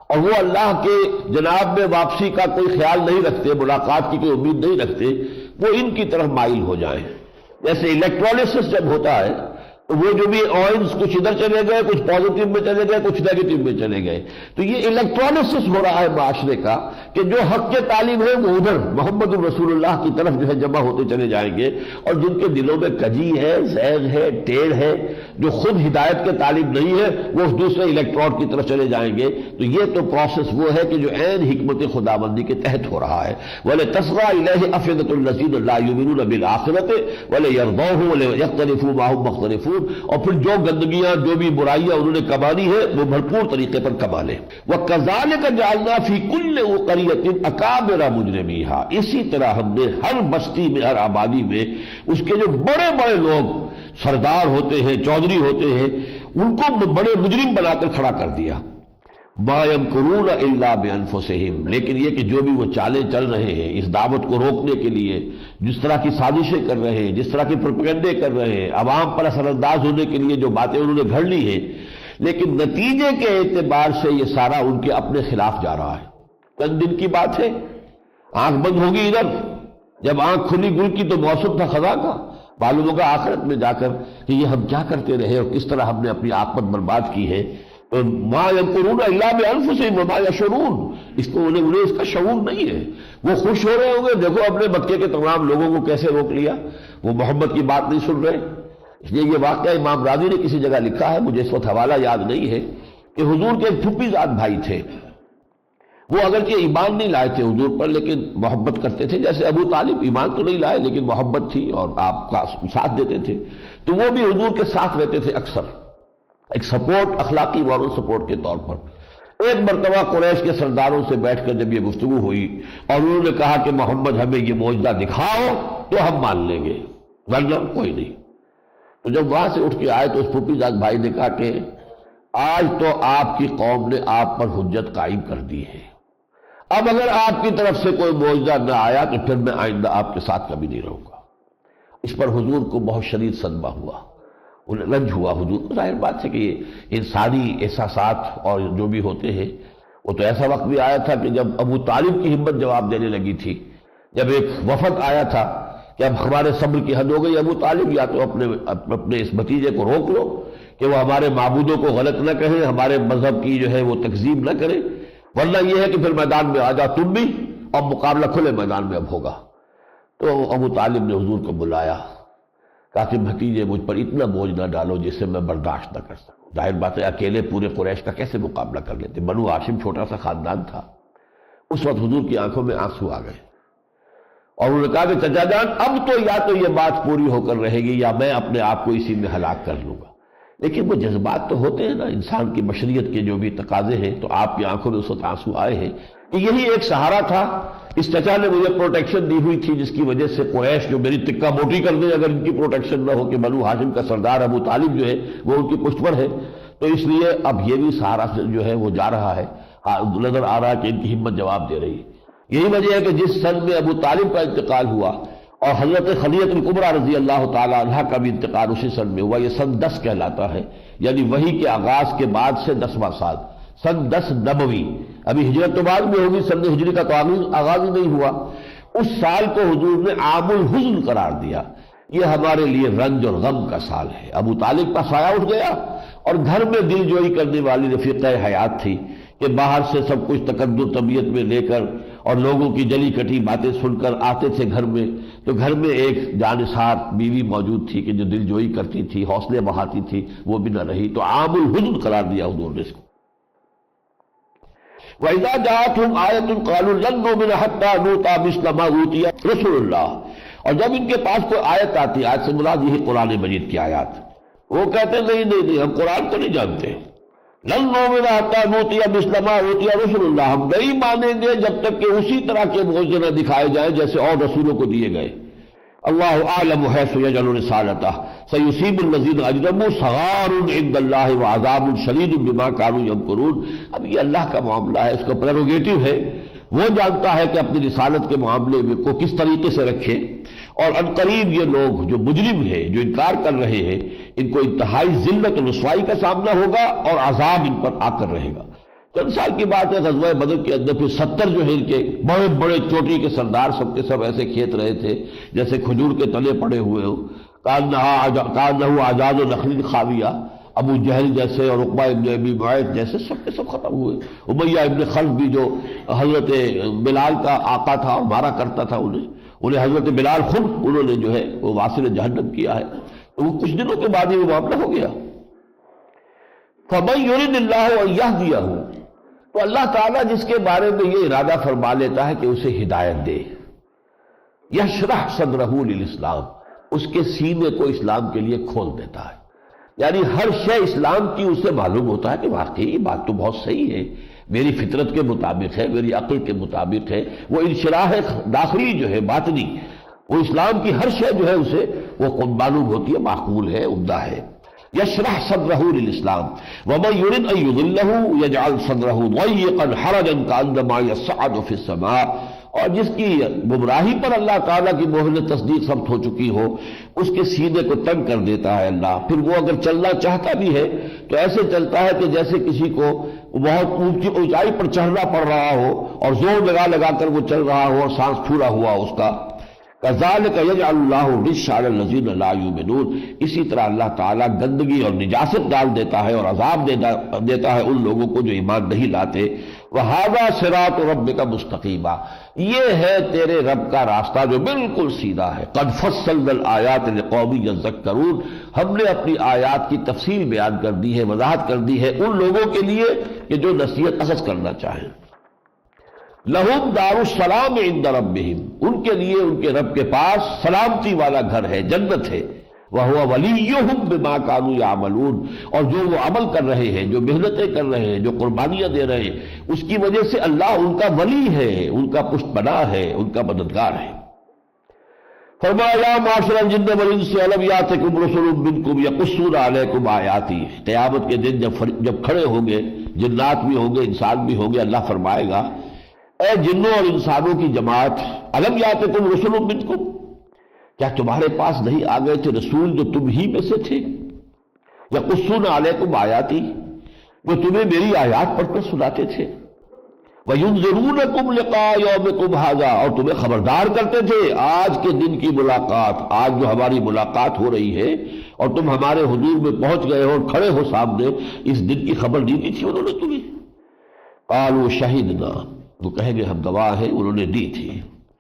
اور وہ اللہ کے جناب میں واپسی کا کوئی خیال نہیں رکھتے، ملاقات کی کوئی امید نہیں رکھتے، وہ ان کی طرف مائل ہو جائیں۔ جیسے الیکٹرولسس جب ہوتا ہے تو وہ جو بھی آئنز کچھ ادھر چلے گئے، کچھ پازیٹیو میں چلے گئے، کچھ نیگیٹو میں چلے گئے، تو یہ الیکٹرولسس ہو رہا ہے معاشرے کا کہ جو حق کے طالب ہیں وہ ادھر محمد الرسول اللہ کی طرف جو ہے جمع ہوتے چلے جائیں گے، اور جن کے دلوں میں کجی ہے، زیغ ہے، ٹیڑھ ہے، جو خود ہدایت کے طالب نہیں ہے، وہ اس دوسرے الیکٹروڈ کی طرف چلے جائیں گے۔ تو یہ تو پروسیس وہ ہے کہ جو عین حکمت خداوندی کے تحت ہو رہا ہے۔ وَلِتَصْغَىٰ إِلَيْهِ أَفْئِدَةُ الَّذِينَ لَا يُؤْمِنُونَ بِالْآخِرَةِ وَلِيَرْضَوْهُ وَلِيَقْتَرِفُوا مَا هُمْ مُقْتَرِفُونَ، اور پھر جو گندگیاں، جو بھی برائیاں انہوں نے کمانی ہے وہ بھرپور طریقے پر کما لیں۔ وَكَذَلِكَ جَعَلْنَا فِي كُلِّ قَرْيَةٍ أَكَابِرَ مُجْرِمِيهَا، اسی طرح ہم نے ہر بستی میں، ہر آبادی میں اس کے جو بڑے بڑے لوگ سردار ہوتے ہیں، چودھری ہوتے ہیں، ان کو بڑے مجرم بنا کر کھڑا کر دیا۔ مَا يَمْكُرُونَ إِلَّا بِأَنفُسِهِمْ، لیکن یہ کہ جو بھی وہ چالیں چل رہے ہیں اس دعوت کو روکنے کے لیے، جس طرح کی سازشیں کر رہے ہیں، جس طرح کی پروپیگنڈے کر رہے ہیں، عوام پر اثر انداز ہونے کے لیے جو باتیں انہوں نے گھڑ لی ہیں، لیکن نتیجے کے اعتبار سے یہ سارا ان کے اپنے خلاف جا رہا ہے۔ چند دن کی بات ہے، آنکھ بند ہوگی ادھر، جب آنکھ کھلی گل کی تو موسم تھا خزاں کا، معلوم ہوگا آخرت میں جا کر کہ یہ ہم کیا کرتے رہے اور کس طرح ہم نے اپنی عاقبت برباد کی ہے۔ مَا يَمْكُرُونَ إِلَّا بِأَنفُسِهِمْ وَمَا يَشْعُرُونَ، اس کو انہیں اس کا شعور نہیں ہے۔ وہ خوش ہو رہے ہوں گے، دیکھو اپنے مکے کے تمام لوگوں کو کیسے روک لیا، وہ محمد کی بات نہیں سن رہے۔ اس لیے یہ واقعہ امام راضی نے کسی جگہ لکھا ہے، مجھے اس وقت حوالہ یاد نہیں ہے، کہ حضور کے ایک پھوپھی زاد بھائی تھے، وہ اگرچہ ایمان نہیں لائے تھے حضور پر لیکن محبت کرتے تھے، جیسے ابو طالب ایمان تو نہیں لائے لیکن محبت تھی اور آپ کا ساتھ دیتے تھے، تو وہ بھی حضور کے ساتھ رہتے تھے اکثر، ایک سپورٹ، اخلاقی مورل سپورٹ کے طور پر۔ ایک مرتبہ قریش کے سرداروں سے بیٹھ کر جب یہ گفتگو ہوئی اور انہوں نے کہا کہ محمد ہمیں یہ معجزہ دکھاؤ تو ہم مان لیں گے، ورنہ کوئی نہیں۔ تو جب وہاں سے اٹھ کے آئے تو اس پھوپھی زاد بھائی نے کہا کہ آج تو آپ کی قوم نے آپ پر حجت قائم کر دی ہے، اب اگر آپ کی طرف سے کوئی معجزہ نہ آیا تو پھر میں آئندہ آپ کے ساتھ کبھی نہیں رہوں گا۔ اس پر حضور کو بہت شدید صدمہ ہوا، انہیں رنج ہوا حضور کو۔ ظاہر بات ہے کہ یہ انسانی احساسات اور جو بھی ہوتے ہیں، وہ تو ایسا وقت بھی آیا تھا کہ جب ابو طالب کی ہمت جواب دینے لگی تھی، جب ایک وفد آیا تھا کہ اب ہمارے صبر کی حد ہو گئی ابو طالب، یا تو اپنے اس بھتیجے کو روک لو کہ وہ ہمارے معبودوں کو غلط نہ کہیں، ہمارے مذہب کی جو ہے وہ تکذیب نہ کرے، ورنہ یہ ہے کہ پھر میدان میں آ جا تم بھی، اور مقابلہ کھلے میدان میں اب ہوگا۔ تو ابو طالب نے حضور کو بلایا، کہا کہ بھتیجے مجھ پر اتنا بوجھ نہ ڈالو جس سے میں برداشت نہ کر سکوں۔ ظاہر بات ہے اکیلے پورے قریش کا کیسے مقابلہ کر لیتے، بنو ہاشم چھوٹا سا خاندان تھا۔ اس وقت حضور کی آنکھوں میں آنسو آ گئے اور انہوں نے کہا کہ چچا جان اب تو یا تو یہ بات پوری ہو کر رہے گی یا میں اپنے آپ کو اسی میں ہلاک کر لوں گا۔ لیکن وہ جذبات تو ہوتے ہیں نا انسان کی بشریت کے جو بھی تقاضے ہیں، تو آپ کی آنکھوں میں اس وقت آنسو آئے ہیں کہ یہی ایک سہارا تھا، اس چچا نے مجھے پروٹیکشن دی ہوئی تھی جس کی وجہ سے قریش جو میری تکہ موٹی کر دے اگر ان کی پروٹیکشن نہ ہو کہ بنو ہاشم کا سردار ابو طالب جو ہے وہ ان کی پشت پر ہے، تو اس لیے اب یہ بھی سہارا جو ہے وہ جا رہا ہے، نظر آ رہا ہے کہ ان کی ہمت جواب دے رہی ہے۔ یہی وجہ ہے کہ جس سن میں ابو طالب کا انتقال ہوا اور حضرت خدیجہ الکبریٰ رضی اللہ تعالی عنہا کا بھی انتقال اسی سن میں ہوا، یہ سن 10 کہلاتا ہے، یعنی وحی کے آغاز کے بعد سے 10واں سال، سن 10 نبوی، ابھی ہجرت تو بعد میں ہوگی، سن ہجری کا تو آغاز ہی نہیں ہوا۔ اس سال کو حضور نے عام الحزن قرار دیا، یہ ہمارے لیے رنج اور غم کا سال ہے۔ ابو طالب کا سایہ اٹھ گیا اور گھر میں دل جوئی کرنے والی رفیقہ حیات تھی کہ باہر سے سب کچھ تقدر طبیعت میں لے کر اور لوگوں کی جلی کٹی باتیں سن کر آتے تھے گھر میں، تو گھر میں ایک جانثار بیوی موجود تھی کہ جو دل جوئی کرتی تھی، حوصلے بڑھاتی تھی، وہ بھی نہ رہی، تو عام الحزن قرار دیا حضور نے اس کو۔ وَإِذَا جَاءَتْهُمْ آيَةٌ قَالُوا لَن نُّؤْمِنَ حَتَّىٰ نُؤْتَىٰ مِثْلَ مَا أُوتِيَ رَسُولُ اللَّهِ، اور جب ان کے پاس کوئی آیت آتی، آیت سے مراد یہی قرآن مجید کی آیات، وہ کہتے نہیں ہم قرآن کو نہیں جانتے، لن نؤمن حتیٰ نؤتی مثل ما اوتی رسول اللہ، ہم نہیں مانیں گے جب تک کہ اسی طرح کے معجزے نہ دکھائے جائیں جیسے اور رسولوں کو دیے گئے۔ اللہ اعلم حیث یجعل رسالتہ سیصیب الذین اجرموا صغار عند اللہ وعذاب شدید بما کانوا یمکرون۔ اب یہ اللہ کا معاملہ ہے، اس کا پریروگیٹو ہے، وہ جانتا ہے کہ اپنی رسالت کے معاملے میں کو کس طریقے سے رکھے، اور عنقریب یہ لوگ جو مجرم ہیں، جو انکار کر رہے ہیں، ان کو انتہائی ذلت و رسوائی کا سامنا ہوگا اور عذاب ان پر آ کر رہے گا۔ چند سال کی بات ہے، غزوہ بدر کے اندر پھر 70 جو ہے ان کے بڑے بڑے چوٹی کے سردار سب کے سب ایسے کھیت رہے تھے جیسے کھجور کے تلے پڑے ہوئے ہو، کانہ اعجاز و نخل خاویہ، ابو جہل جیسے اور عقبہ ابن ابی معیط جیسے سب کے سب ختم ہوئے۔ امیہ ابن خلف بھی جو حضرت بلال کا آقا تھا اور مارا کرتا تھا انہیں حضرت بلال خود انہوں نے جو ہے وہ واصل جہنم کیا ہے، تو وہ کچھ دنوں کے بعد ہی وہ معاملہ ہو گیا۔ فَمَن يُرِدِ اللَّهُ أَن يَهْدِيَهُ، تو اللہ تعالیٰ جس کے بارے میں یہ ارادہ فرما لیتا ہے کہ اسے ہدایت دے، یشرح صدرہ للاسلام، اس کے سینے کو اسلام کے لیے کھول دیتا ہے، یعنی ہر شے اسلام کی اسے معلوم ہوتا ہے کہ واقعی یہ بات تو بہت صحیح ہے، میری فطرت کے مطابق ہے، میری عقل کے مطابق ہے، وہ انشراح داخلی جو ہے باطنی، وہ اسلام کی ہر شے جو ہے اسے وہ معلوم ہوتی ہے، معقول ہے، عمدہ ہے۔ یشرح صدرہ للاسلام ومن یرد ان یضلہ یجعل صدرہ ضیقا حرجا کانما یصعد فی السماء، اور جس کی گمراہی پر اللہ تعالیٰ کی مہر تصدیق ثبت ہو چکی ہو اس کے سینے کو تنگ کر دیتا ہے اللہ، پھر وہ اگر چلنا چاہتا بھی ہے تو ایسے چلتا ہے کہ جیسے کسی کو بہت اونچی اونچائی پر چڑھنا پڑ رہا ہو اور زور لگا لگا کر وہ چل رہا ہو اور سانس پھولا ہوا اس کا۔ کذالک یجعل اللہ الرجس علی الذین لا یؤمنون، اسی طرح اللہ تعالیٰ گندگی اور نجاست ڈال دیتا ہے اور عذاب دیتا ہے ان لوگوں کو جو ایمان نہیں لاتے۔ وَهَذَا صِرَاطُ رَبِّكَ مُسْتَقِیمًا، یہ ہے تیرے رب کا راستہ جو بالکل سیدھا ہے۔ قَدْ فَصَّلْنَا الْآيَاتِ لِقَوْمٍ يَذَّكَّرُونَ، ہم نے اپنی آیات کی تفصیل بیان کر دی ہے، وضاحت کر دی ہے ان لوگوں کے لیے کہ جو نصیحت اخذ کرنا چاہیں۔ لہم دار السلام عند ربہم، ان کے لیے ان کے رب کے پاس سلامتی والا گھر ہے، جنت ہے، وَهُوَ وَلِيُّهُمْ بِمَا كَانُوا يَعْمَلُونَ، اور جو وہ عمل کر رہے ہیں، جو محنتیں کر رہے ہیں، جو قربانیاں دے رہے ہیں، اس کی وجہ سے اللہ ان کا ولی ہے، ان کا پشت پناہ ہے، ان کا مددگار ہے۔ فرمایا یا معاشر الجن والانس الم یاتکم رسل منکم یقصون علیکم آیاتی، قیامت کے دن جب کھڑے ہوں گے، جنات بھی ہوں گے، انسان بھی ہوں گے، اللہ فرمائے گا اے جنوں اور انسانوں کی جماعت، الم یاتکم رسل منکم، کیا تمہارے پاس نہیں آ گئے تھے رسول جو تم ہی میں سے تھے؟ یقصون علیکم آیاتی، وہ تمہیں میری آیات پڑھ کر سناتے تھے، وَيُنذِرُونَكُمْ لِقَاءَ يَوْمِكُمْ هَذَا، اور تمہیں خبردار کرتے تھے آج کے دن کی ملاقات، آج جو ہماری ملاقات ہو رہی ہے اور تم ہمارے حضور میں پہنچ گئے ہو اور کھڑے ہو سامنے، اس دن کی خبر دی تھی انہوں نے تمہیں؟ قالوا شہدنا، وہ کہیں گے ہم گواہ ہیں، انہوں نے دی تھی۔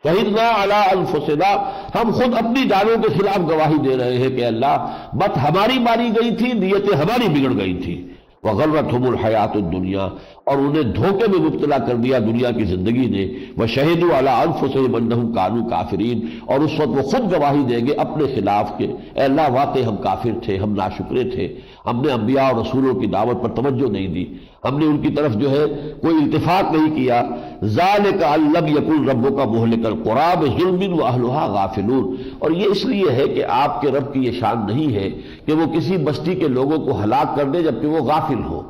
شہدنا علی انفسنا، ہم خود اپنی جانوں کے خلاف گواہی دے رہے ہیں کہ اللہ بات ہماری ماری گئی تھی، نیتیں ہماری بگڑ گئی تھی، وغرتہم الحیات الدنیا، اور انہیں دھوکے میں مبتلا کر دیا دنیا کی زندگی نے، وشہدوا علی انفسہم انہم کانوا کافرین، اور اس وقت وہ خود گواہی دیں گے اپنے خلاف کہ اے اللہ واقعی ہم کافر تھے، ہم ناشکرے تھے، ہم نے انبیاء اور رسولوں کی دعوت پر توجہ نہیں دی، ہم نے ان کی طرف جو ہے کوئی التفات نہیں کیا۔ ذالک ان لم یکن ربک مہلک القری بظلم واہلھا غافلون، اور یہ اس لیے ہے کہ آپ کے رب کی یہ شان نہیں ہے کہ وہ کسی بستی کے لوگوں کو ہلاک کر دے جبکہ وہ غافل ہو۔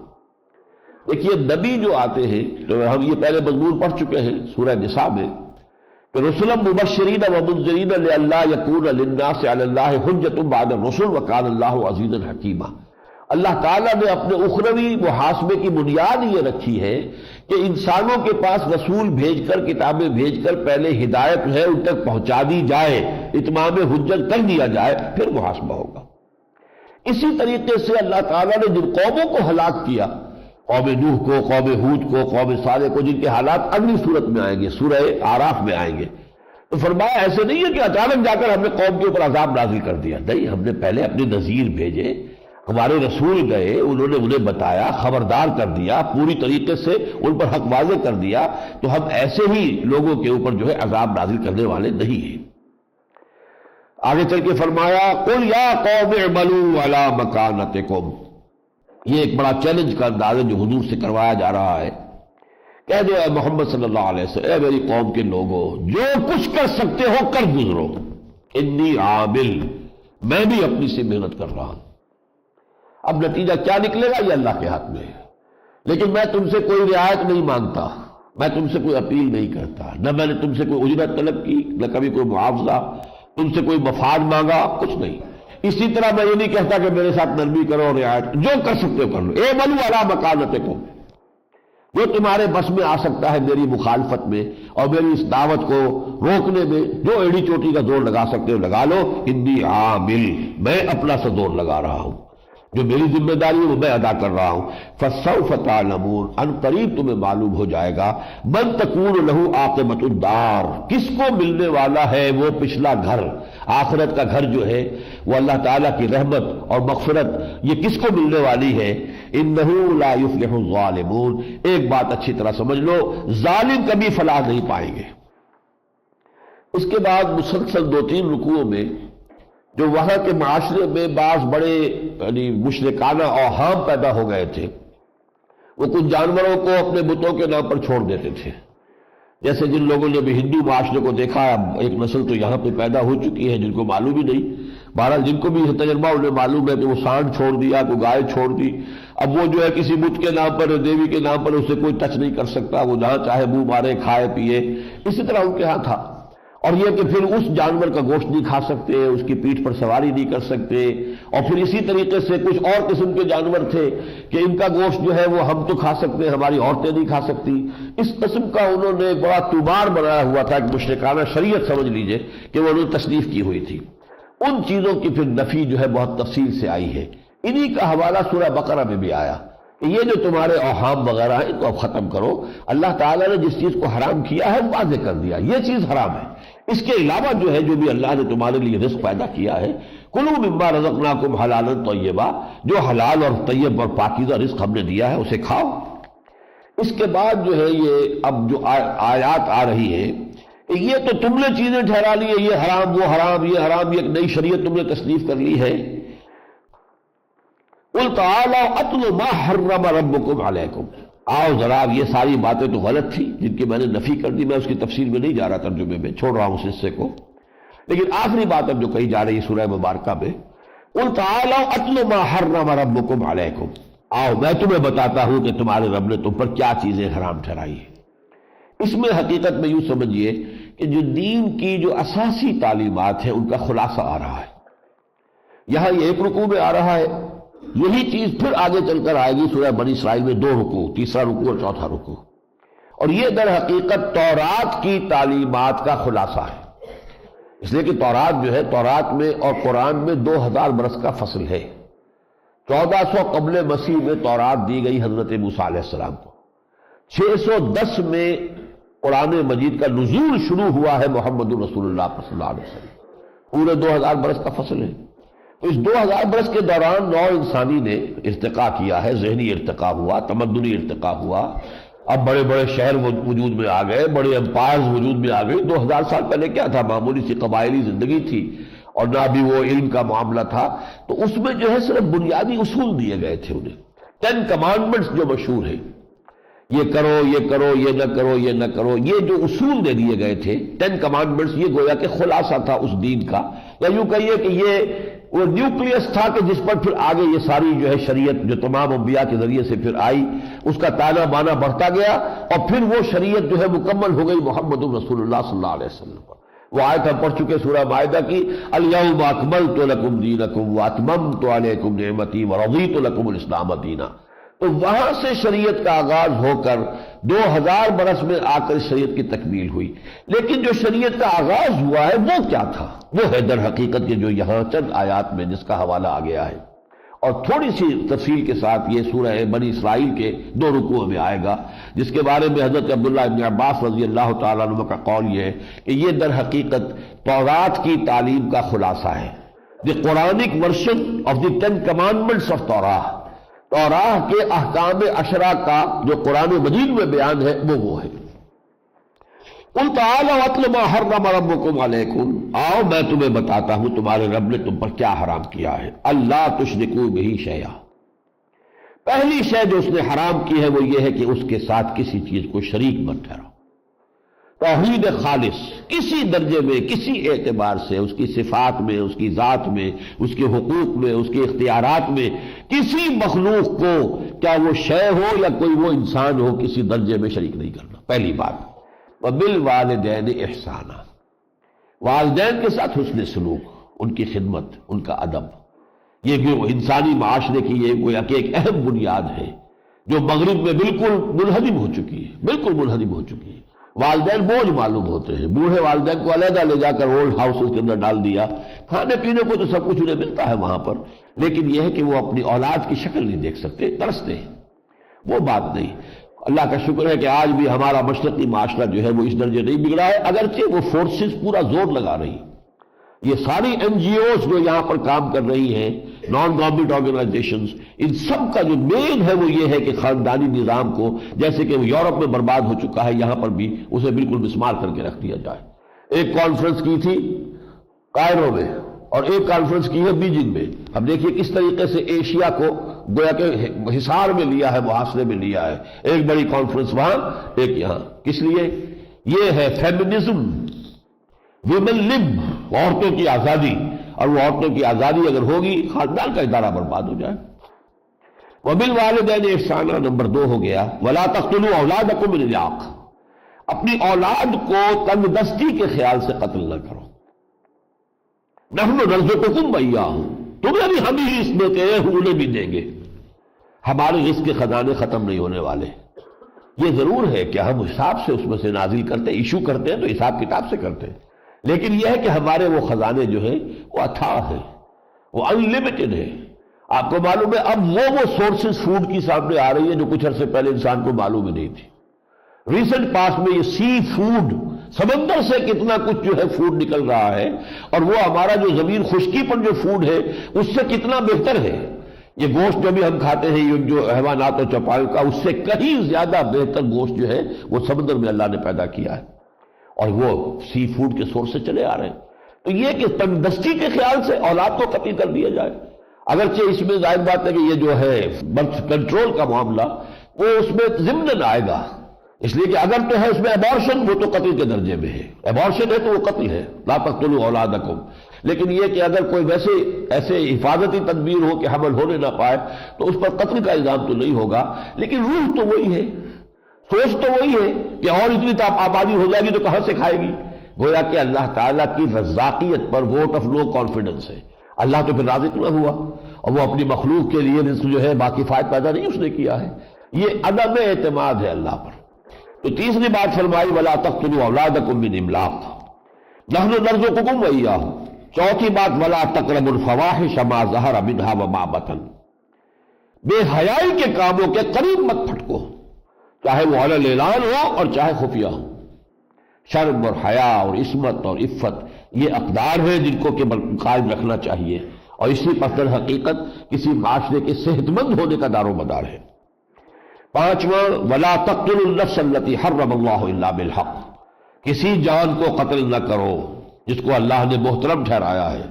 دیکھیے نبی جو آتے ہیں، تو ہم یہ پہلے مضمون پڑھ چکے ہیں سورہ نساء میں کہ رسلا مبشرین ومنذرین لئلا یکون للناس علی اللہ حجۃ بعد الرسل وکان اللہ عزیزا حکیما۔ اللہ تعالیٰ نے اپنے اخروی محاسبے کی بنیاد یہ رکھی ہے کہ انسانوں کے پاس رسول بھیج کر، کتابیں بھیج کر پہلے ہدایت ہے ان تک پہنچا دی جائے، اتمام حجت کر دیا جائے، پھر محاسبہ ہوگا۔ اسی طریقے سے اللہ تعالیٰ نے جن قوموں کو ہلاک کیا، قوم نوح کو، قوم ہود کو، قوم صالح کو، جن کے حالات اگلی صورت میں آئیں گے، سورہ اعراف میں آئیں گے، تو فرمایا ایسے نہیں ہے کہ اچانک جا کر ہم نے قوم کے اوپر عذاب نازل کر دیا، نہیں، ہم نے پہلے اپنے نذیر بھیجے، ہمارے رسول گئے، انہوں نے انہیں بتایا، خبردار کر دیا، پوری طریقے سے ان پر حق واضح کر دیا، تو ہم ایسے ہی لوگوں کے اوپر جو ہے عذاب نازل کرنے والے نہیں ہیں۔ آگے چل کے فرمایا قل یا قوم اعملوا علی مکانتکم، یہ ایک بڑا چیلنج کا انداز ہے جو حضور سے کروایا جا رہا ہے۔ کہہ دو اے محمد صلی اللہ علیہ وسلم، اے میری قوم کے لوگوں، جو کچھ کر سکتے ہو کر گزرو، انی عامل، میں بھی اپنی سے محنت کر رہا ہوں۔ اب نتیجہ کیا نکلے گا یہ اللہ کے ہاتھ میں ہے، لیکن میں تم سے کوئی رعایت نہیں مانگتا، میں تم سے کوئی اپیل نہیں کرتا، نہ میں نے تم سے کوئی اجرت طلب کی، نہ کبھی کوئی معاوضہ، تم سے کوئی مفاد مانگا، کچھ نہیں۔ اسی طرح میں یہ نہیں کہتا کہ میرے ساتھ نرمی کرو اور رعایت، جو کر سکتے ہو کر لو، اعملوا علی مکانتکم، جو تمہارے بس میں آ سکتا ہے میری مخالفت میں اور میری اس دعوت کو روکنے میں، جو ایڑی چوٹی کا زور لگا سکتے ہو لگا لو، انی عامل، میں اپنا سا زور لگا رہا ہوں، جو میری ذمہ داری ہے وہ میں ادا کر رہا ہوں۔ فسوف تعلمون، ان قریب تمہیں معلوم ہو جائے گا، من تکون لہ عاقبۃ الدار، کس کو ملنے والا ہے وہ پچھلا گھر، آخرت کا گھر جو ہے وہ اللہ تعالیٰ کی رحمت اور مغفرت، یہ کس کو ملنے والی ہے؟ انہ لا یفلح الظالمون، ایک بات اچھی طرح سمجھ لو، ظالم کبھی فلاح نہیں پائیں گے۔ اس کے بعد مسلسل 2-3 رکوعوں میں جو وہاں کے معاشرے میں بعض بڑے یعنی مشرکانہ اوہام پیدا ہو گئے تھے، وہ کچھ جانوروں کو اپنے بتوں کے نام پر چھوڑ دیتے تھے، جیسے جن لوگوں نے بھی ہندو معاشرے کو دیکھا، ایک نسل تو یہاں پہ پیدا ہو چکی ہے جن کو معلوم ہی نہیں، بہرحال جن کو بھی یہ تجربہ انہیں معلوم ہے کہ وہ سانڈ چھوڑ دیا، کوئی گائے چھوڑ دی، اب وہ جو ہے کسی بت کے نام پر، دیوی کے نام پر اسے کوئی ٹچ نہیں کر سکتا، وہ جہاں چاہے منہ مارے، کھائے پیے، اسی طرح ان کے ہاں تھا۔ اور یہ کہ پھر اس جانور کا گوشت نہیں کھا سکتے، اس کی پیٹھ پر سواری نہیں کر سکتے، اور پھر اسی طریقے سے کچھ اور قسم کے جانور تھے کہ ان کا گوشت جو ہے وہ ہم تو کھا سکتے ہیں، ہماری عورتیں نہیں کھا سکتی۔ اس قسم کا انہوں نے ایک بڑا توبار بنایا ہوا تھا، ایک مشرکانہ شریعت سمجھ لیجئے کہ وہ انہوں نے تصنیف کی ہوئی تھی۔ ان چیزوں کی پھر نفی جو ہے بہت تفصیل سے آئی ہے، انہی کا حوالہ سورہ بقرہ میں بھی آیا کہ یہ جو تمہارے اوہام وغیرہ ہیں ان کو اب ختم کرو، اللہ تعالیٰ نے جس چیز کو حرام کیا ہے واضح کر دیا، یہ چیز حرام ہے، اس کے علاوہ جو ہے جو بھی اللہ نے تمہارے لیے رزق پیدا کیا ہے، کلوا مما رزقناکم حلالا طیبا، جو حلال اور طیب اور پاکیزہ رزق ہم نے دیا ہے اسے کھاؤ۔ اس کے بعد جو ہے یہ اب جو آیات آ رہی ہیں کہ یہ تو تم نے چیزیں ٹھہرا لی ہے، یہ حرام وہ حرام یہ حرام، یہ ایک نئی شریعت تم نے تصنیف کر لی ہے۔ قل تعالوا اتل ما حرم ربکم علیکم، آؤ ذرا، یہ ساری باتیں تو غلط تھی جن کی میں نے نفی کر دی، میں اس کی تفصیل میں نہیں جا رہا، ترجمے میں چھوڑ رہا ہوں اس حصے کو، لیکن آخری بات اب جو کہی جا رہی ہے سورہ مبارکہ میں، قل تعالوا اتل ما حرم ربکم علیکم، آؤ میں تمہیں بتاتا ہوں کہ تمہارے رب نے تم پر کیا چیزیں حرام ٹھہرائی ہیں۔ اس میں حقیقت میں یوں سمجھیے کہ جو دین کی جو اساسی تعلیمات ہیں ان کا خلاصہ آ رہا ہے۔ یہاں یہ ایک رکوع میں آ رہا ہے، یہی چیز پھر آگے چل کر آئے گی سورہ بنی اسرائیل میں 2 رکوع، تیسرا رکوع اور چوتھا رکوع، اور یہ در حقیقت تورات کی تعلیمات کا خلاصہ ہے، اس لیے کہ تورات جو ہے، تورات میں اور قرآن میں 2000 برس کا فصل ہے۔ 1400 قبل مسیح میں تورات دی گئی حضرت موسیٰ علیہ السلام کو، 610 میں قرآن مجید کا نزول شروع ہوا ہے محمد رسول اللہ صلی اللہ علیہ وسلم، پورے 2000 برس کا فصل ہے۔ تو اس 2000 برس کے دوران نوع انسانی نے ارتقا کیا ہے، ذہنی ارتقا ہوا، تمدنی ارتقا ہوا، اب بڑے بڑے شہر وجود میں آ گئے، بڑے امپائرز وجود میں آ گئے۔ 2000 سال پہلے کیا تھا؟ معمولی سی قبائلی زندگی تھی، اور نہ بھی وہ علم کا معاملہ تھا، تو اس میں جو ہے صرف بنیادی اصول دیے گئے تھے انہیں، 10 کمانڈمنٹس جو مشہور ہیں، یہ کرو یہ کرو یہ نہ کرو یہ نہ کرو، یہ جو اصول دے دیے گئے تھے 10 کمانڈمنٹس، یہ گویا کہ خلاصہ تھا اس دین کا، یا یوں کہیے کہ یہ وہ نیوکلیس تھا کہ جس پر پھر آگے یہ ساری جو ہے شریعت جو تمام انبیاء کے ذریعے سے پھر آئی، اس کا تانا بانا بڑھتا گیا، اور پھر وہ شریعت جو ہے مکمل ہو گئی محمد رسول اللہ صلی اللہ علیہ وسلم پر۔ وہ آیت ہم پڑھ چکے سورہ مائدہ کی، الیوم اکملت لکم دینکم واتممت علیکم نعمتی ورضیت لکم الاسلام دینا۔ تو وہاں سے شریعت کا آغاز ہو کر 2000 برس میں آ کر شریعت کی تکمیل ہوئی، لیکن جو شریعت کا آغاز ہوا ہے وہ کیا تھا؟ وہ ہے در حقیقت یہ جو یہاں چند آیات میں جس کا حوالہ آ گیا ہے، اور تھوڑی سی تفصیل کے ساتھ یہ سورہ بنی اسرائیل کے 2 رکوع میں آئے گا، جس کے بارے میں حضرت عبداللہ ابن عباس رضی اللہ تعالیٰ عنہ کا قول یہ ہے کہ یہ در حقیقت تورات کی تعلیم کا خلاصہ ہے، the Quranic version of the 10 commandments of تورات، تورات کے احکام 10 کا جو قرآن مجید میں بیان ہے وہ ہے۔ قل تعالوا اتل ما حرم ربکم علیکم، آؤ میں تمہیں بتاتا ہوں تمہارے رب نے تم پر کیا حرام کیا ہے۔ اللہ تشرکوا بہ شیئا، پہلی شے جو اس نے حرام کی ہے وہ یہ ہے کہ اس کے ساتھ کسی چیز کو شریک مت ٹھہراؤ۔ توحید خالص کسی درجے میں، کسی اعتبار سے، اس کی صفات میں، اس کی ذات میں، اس کے حقوق میں، اس کے اختیارات میں، کسی مخلوق کو، کیا وہ شے ہو یا کوئی وہ انسان ہو، کسی درجے میں شریک نہیں کرنا، پہلی بات۔ وبالوالدین احسانا، والدین کے ساتھ حسن سلوک، ان کی خدمت، ان کا ادب، یہ بھی انسانی معاشرے کی یہ گویا کہ ایک اہم بنیاد ہے جو مغرب میں بالکل منہدم ہو چکی ہے، بالکل منہدم ہو چکی ہے۔ والدین بوجھ معلوم ہوتے ہیں، بوڑھے والدین کو علیحدہ لے جا کر اولڈ ہاؤسز کے اندر ڈال دیا، کھانے پینے کو تو سب کچھ انہیں ملتا ہے وہاں پر، لیکن یہ ہے کہ وہ اپنی اولاد کی شکل نہیں دیکھ سکتے، ترستے ہیں، وہ بات نہیں۔ اللہ کا شکر ہے کہ آج بھی ہمارا مشرقی معاشرہ جو ہے وہ اس درجے نہیں بگڑا ہے، اگرچہ وہ فورسز پورا زور لگا رہی ہیں، یہ ساری NGOs جو یہاں پر کام کر رہی ہیں، نان گورنمنٹ آرگنائزیشنز، ان سب کا جو مین ہے وہ یہ ہے کہ خاندانی نظام کو، جیسے کہ وہ یورپ میں برباد ہو چکا ہے، یہاں پر بھی اسے بالکل مسمار کر کے رکھ دیا جائے۔ ایک کانفرنس کی تھی کائرو میں اور ایک کانفرنس کی ہے بیجنگ میں، اب دیکھیے کس طریقے سے ایشیا کو گویا کہ حصار میں لیا ہے، محاصرے میں لیا ہے، ایک بڑی کانفرنس وہاں ایک یہاں، کس لیے؟ یہ ہے فیمنزم، ویمن لب، عورتوں کی آزادی، اور وہ عورتوں کی آزادی اگر ہوگی خاندان کا ادارہ برباد ہو جائے۔ وبالوالدین احسانا نمبر 2 ہو گیا، ولا تقتلوا اولادکم من املاق، اپنی اولاد کو تنگ دستی کے خیال سے قتل نہ کرو۔ نحن نرزقکم وإیاہم، تمہیں بھی ہم ہی رزق دیتے ہیں، انہیں بھی دیں گے، ہمارے رزق کے خزانے ختم نہیں ہونے والے۔ یہ ضرور ہے کہ ہم حساب سے اس میں سے نازل کرتے، ایشو کرتے ہیں تو حساب کتاب سے کرتے ہیں، لیکن یہ ہے کہ ہمارے وہ خزانے جو ہیں وہ اتھاہ ہیں، وہ انلمیٹڈ ہے۔ آپ کو معلوم ہے اب وہ سورسز فوڈ کی سامنے آ رہی ہے جو کچھ عرصے پہلے انسان کو معلوم ہی نہیں تھی۔ ریسنٹ پاس میں یہ سی فوڈ، سمندر سے کتنا کچھ جو ہے فوڈ نکل رہا ہے، اور وہ ہمارا جو زمین خشکی پر جو فوڈ ہے اس سے کتنا بہتر ہے۔ یہ گوشت جو بھی ہم کھاتے ہیں یہ جو حیوانات اور چوپایوں کا، اس سے کہیں زیادہ بہتر گوشت جو ہے وہ سمندر میں اللہ نے پیدا کیا ہے، اور وہ سی فوڈ کے سورس سے چلے آ رہے ہیں۔ تو یہ کہ تنگ دستی کے خیال سے اولاد کو قتل کر دیا جائے، اگرچہ اس میں ظاہر بات ہے کہ یہ جو ہے برتھ کنٹرول کا معاملہ وہ اس میں ضمن آئے گا، اس لیے کہ اگر تو ہے اس میں ابارشن، وہ تو قتل کے درجے میں ہے، ابارشن ہے تو وہ قتل ہے، لا تقتلوا اولادکم۔ لیکن یہ کہ اگر کوئی ویسے ایسے حفاظتی تدبیر ہو کہ حمل ہونے نہ پائے تو اس پر قتل کا الزام تو نہیں ہوگا، لیکن روح تو وہی ہے، سوچ تو وہی ہے کہ اور اتنی آبادی ہو جائے گی تو کہاں سے کھائے گی؟ گویا کہ اللہ تعالیٰ کی رزاقیت پر ووٹ آف نو کانفیڈنس ہے، اللہ تو پھر رازق نہ ہوا، اور وہ اپنی مخلوق کے لیے رزق جو ہے باقی فائد پیدا نہیں اس نے کیا ہے، یہ عدم اعتماد ہے اللہ پر۔ تو تیسری بات فرمائی وَلَا تَقْتُلُوا أَوْلَادَكُم مِّنْ إِمْلَاقٍ نَحْنُ نَرْزُقُكُمْ وَإِيَّاهُمْ۔ چوتھی بات وَلَا تَقْرَبُوا الْفَوَاحِشَ مَا ظَهَرَ مِنْهَا وَمَا بَطَنَ، بے حیائی کے کاموں کے قریب مت پھٹکو، چاہے وہ علی الاعلان ہو اور چاہے خفیہ ہو۔ شرم اور حیا اور عصمت اور عفت یہ اقدار ہیں جن کو کہ قائم رکھنا چاہیے، اور اسی پر در حقیقت کسی معاشرے کے صحت مند ہونے کا دار و مدار ہے۔ پانچواں وَلَا تَقْتُلُوا النَّفْسَ الَّتِي حَرَّمَ اللَّهُ إِلَّا بِالْحَقِّ، کسی جان کو قتل نہ کرو جس کو اللہ نے محترم ٹھہرایا ہے۔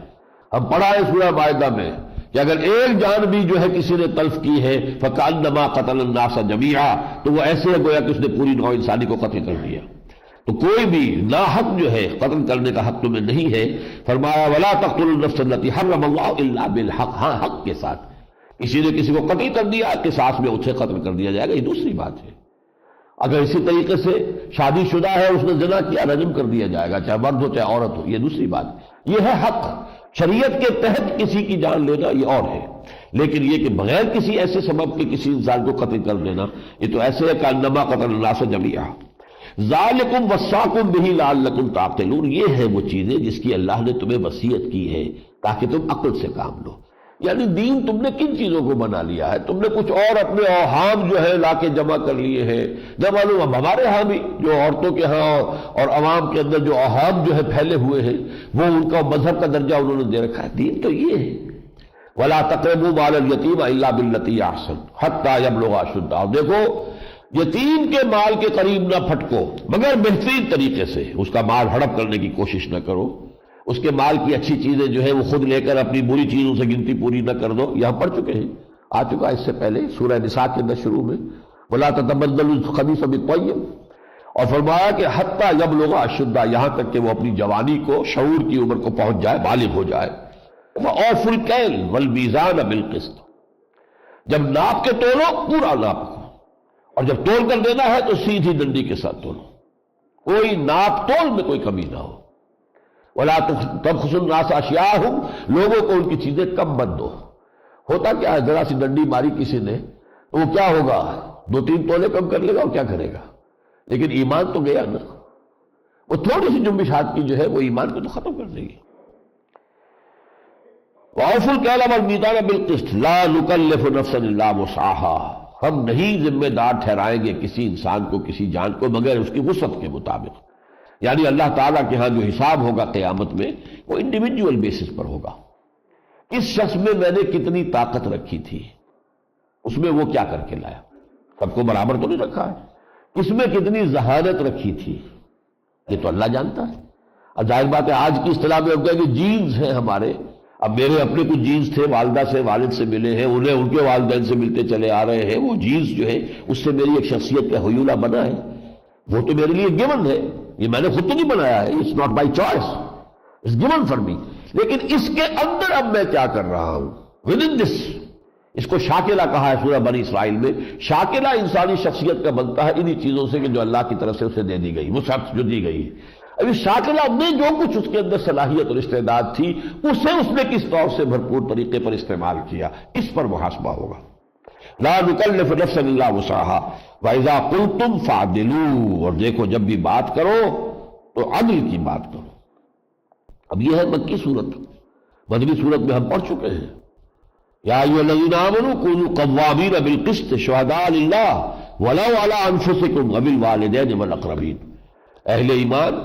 ہم پڑھا ہے سورہ مائدہ میں کہ اگر ایک جان بھی جو ہے کسی نے تلف کی ہے فَكَأَنَّمَا قَتَلَ النَّاسَ جَمِيعًا، تو وہ ایسے ہے گویا کہ اس نے پوری نوع انسانی کو قتل کر دیا۔ تو کوئی بھی ناحق جو ہے قتل کرنے کا حق تمہیں نہیں ہے۔ فرمایا وَلَا تَقْتُلُوا النَّفْسَ الَّتِي حَرَّمَ اللَّهُ إِلَّا بِالْحَقِّ، ہاں حق کے ساتھ، کسی نے کسی کو قتل کر دیا قصاص میں اسے قتل کر دیا جائے گا، یہ دوسری بات ہے۔ اگر اسی طریقے سے شادی شدہ ہے اس نے زنا کیا رجم کر دیا جائے گا، چاہے مرد ہو چاہے عورت ہو، یہ دوسری بات ہے۔ یہ ہے حق، شریعت کے تحت کسی کی جان لینا یہ اور ہے، لیکن یہ کہ بغیر کسی ایسے سبب کے کسی انسان کو قتل کر دینا یہ تو ایسے ہے کہ انما قتل الناس جميعا۔ ذالکم وصاکم بہ لعلکم تعقلون، یہ ہے وہ چیزیں جس کی اللہ نے تمہیں وصیت کی ہے تاکہ تم عقل سے کام لو۔ یعنی دین تم نے کن چیزوں کو بنا لیا ہے؟ تم نے کچھ اور اپنے اوہام جو ہے لا کے جمع کر لیے ہیں۔ جب معلوم ہمارے ہاں بھی جو عورتوں کے ہاں اور عوام کے اندر جو اوہام جو ہے پھیلے ہوئے ہیں وہ ان کا مذہب کا درجہ انہوں نے دے رکھا ہے۔ دین تو یہ ہے وَلَا تَقْرَبُوا مَالَ الْيَتِيمِ إِلَّا بِالَّتِي أَحْسَنُ حَتَّى يَبْلُغَ أَشُدَّهُ۔ دیکھو یتیم کے مال کے قریب نہ پھٹکو مگر بہترین طریقے سے، اس کا مال ہڑپ کرنے کی کوشش نہ کرو، اس کے مال کی اچھی چیزیں جو ہے وہ خود لے کر اپنی بری چیزوں سے گنتی پوری نہ کر دو۔ یہاں پڑھ چکے ہیں، آ چکا اس سے پہلے سورہ نساء کے اندر شروع میں وَلَا تَتَبَدَّلُوا الْخَبِيثَ بِالطَّيِّبِ، اور فرمایا کہ حتیٰ یبلغ اشدہ، یہاں تک کہ وہ اپنی جوانی کو، شعور کی عمر کو پہنچ جائے، بالغ ہو جائے۔ وَأَوْفُوا الْكَيْلَ وَالْمِيزَانَ بِالْقِسْطِ، جب ناپ کے تولو پورا ناپ، اور جب تول کر دینا ہے تو سیدھی ڈنڈی کے ساتھ تولو، کوئی ناپ تول میں کوئی کمی نہ ہو۔ وَلَا تَبْخَسُوا النَّاسَ أَشْيَاءَهُمْ، لوگوں کو ان کی چیزیں کم مت دو۔ ہوتا کیا ہے، ذرا سی ڈنڈی ماری کسی نے تو وہ کیا ہوگا، 2-3 تولے کم کر لے گا اور کیا کرے گا، لیکن ایمان تو گیا نا، وہ تھوڑی سی جنبش ہاتھ کی جو ہے وہ ایمان کو تو ختم کر دے گی۔ وَأَوْفُوا الْكَيْلَ وَالْمِيزَانَ بِالْقِسْطِ لَا نُكَلِّفُ نَفْسًا إِلَّا وُسْعَهَا، ہم نہیں ذمہ دار ٹھہرائیں گے کسی انسان کو، کسی جان کو، مگر اس کی وسعت کے مطابق۔ یعنی اللہ تعالیٰ کے ہاں جو حساب ہوگا قیامت میں وہ انڈیویجول بیسس پر ہوگا۔ اس شخص میں میں نے کتنی طاقت رکھی تھی، اس میں وہ کیا کر کے لایا، سب کو برابر تو نہیں رکھا ہے، اس میں کتنی ذہانت رکھی تھی یہ تو اللہ جانتا ہے۔ اب ظاہر بات ہے آج کی اصطلاح میں ہم کہیں کہ جینز ہیں ہمارے، اب میرے اپنے کچھ جینز تھے، والدہ سے والد سے ملے ہیں، انہیں ان کے والدین سے ملتے چلے آ رہے ہیں، وہ جینز جو ہے اس سے میری ایک شخصیت کا حیولہ بنا ہے، وہ تو میرے لیے گیون ہے، یہ میں نے خود تو نہیں بنایا ہے، it's not by choice, it's given for me. لیکن اس کے اندر اب میں کیا کر رہا ہوں ود ان دس، اس کو شاکلہ کہا ہے سورہ بنی اسرائیل میں۔ شاکلہ انسانی شخصیت کا بنتا ہے انہی چیزوں سے کہ جو اللہ کی طرف سے اسے دے دی گئی، وہ شخص جو دی گئی ہے۔ ابھی شاکلہ میں جو کچھ اس کے اندر صلاحیت اور استعداد تھی اسے اس نے کس طور سے بھرپور طریقے پر استعمال کیا، اس پر محاسبہ ہوگا۔ لا نکلف نفسا الا وسعها واذا قلتم فاعدلوا، اور دیکھو جب بھی بات کرو تو عدل کی بات کرو۔ اب یہ ہے مکی صورت، مدنی صورت میں ہم پڑھ چکے ہیں یا ایھا الذین آمنوا کونوا قوامین بالقسط شہداء للہ ولو علی انفسکم وبالوالدین والاقربین، اہل ایمان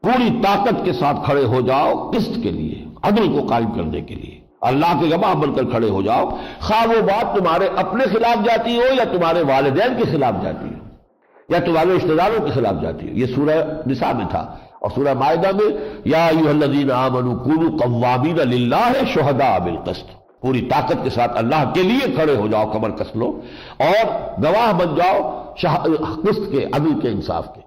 پوری طاقت کے ساتھ کھڑے ہو جاؤ قسط کے لیے، عدل کو قائم کرنے کے لیے، اللہ کے گواہ بن کر کھڑے ہو جاؤ، خواہ وہ بات تمہارے اپنے خلاف جاتی ہو یا تمہارے والدین کے خلاف جاتی ہو یا تمہارے رشتہ داروں کے خلاف جاتی ہو۔ یہ سورہ نساء میں تھا، اور سورہ مائدہ میں یا ایھا الذین آمنوا کونوا قوامین للہ شہداء بالقسط، پوری طاقت کے ساتھ اللہ کے لیے کھڑے ہو جاؤ، کمر کس لو اور گواہ بن جاؤ قسط کے، عدل کے، انصاف کے۔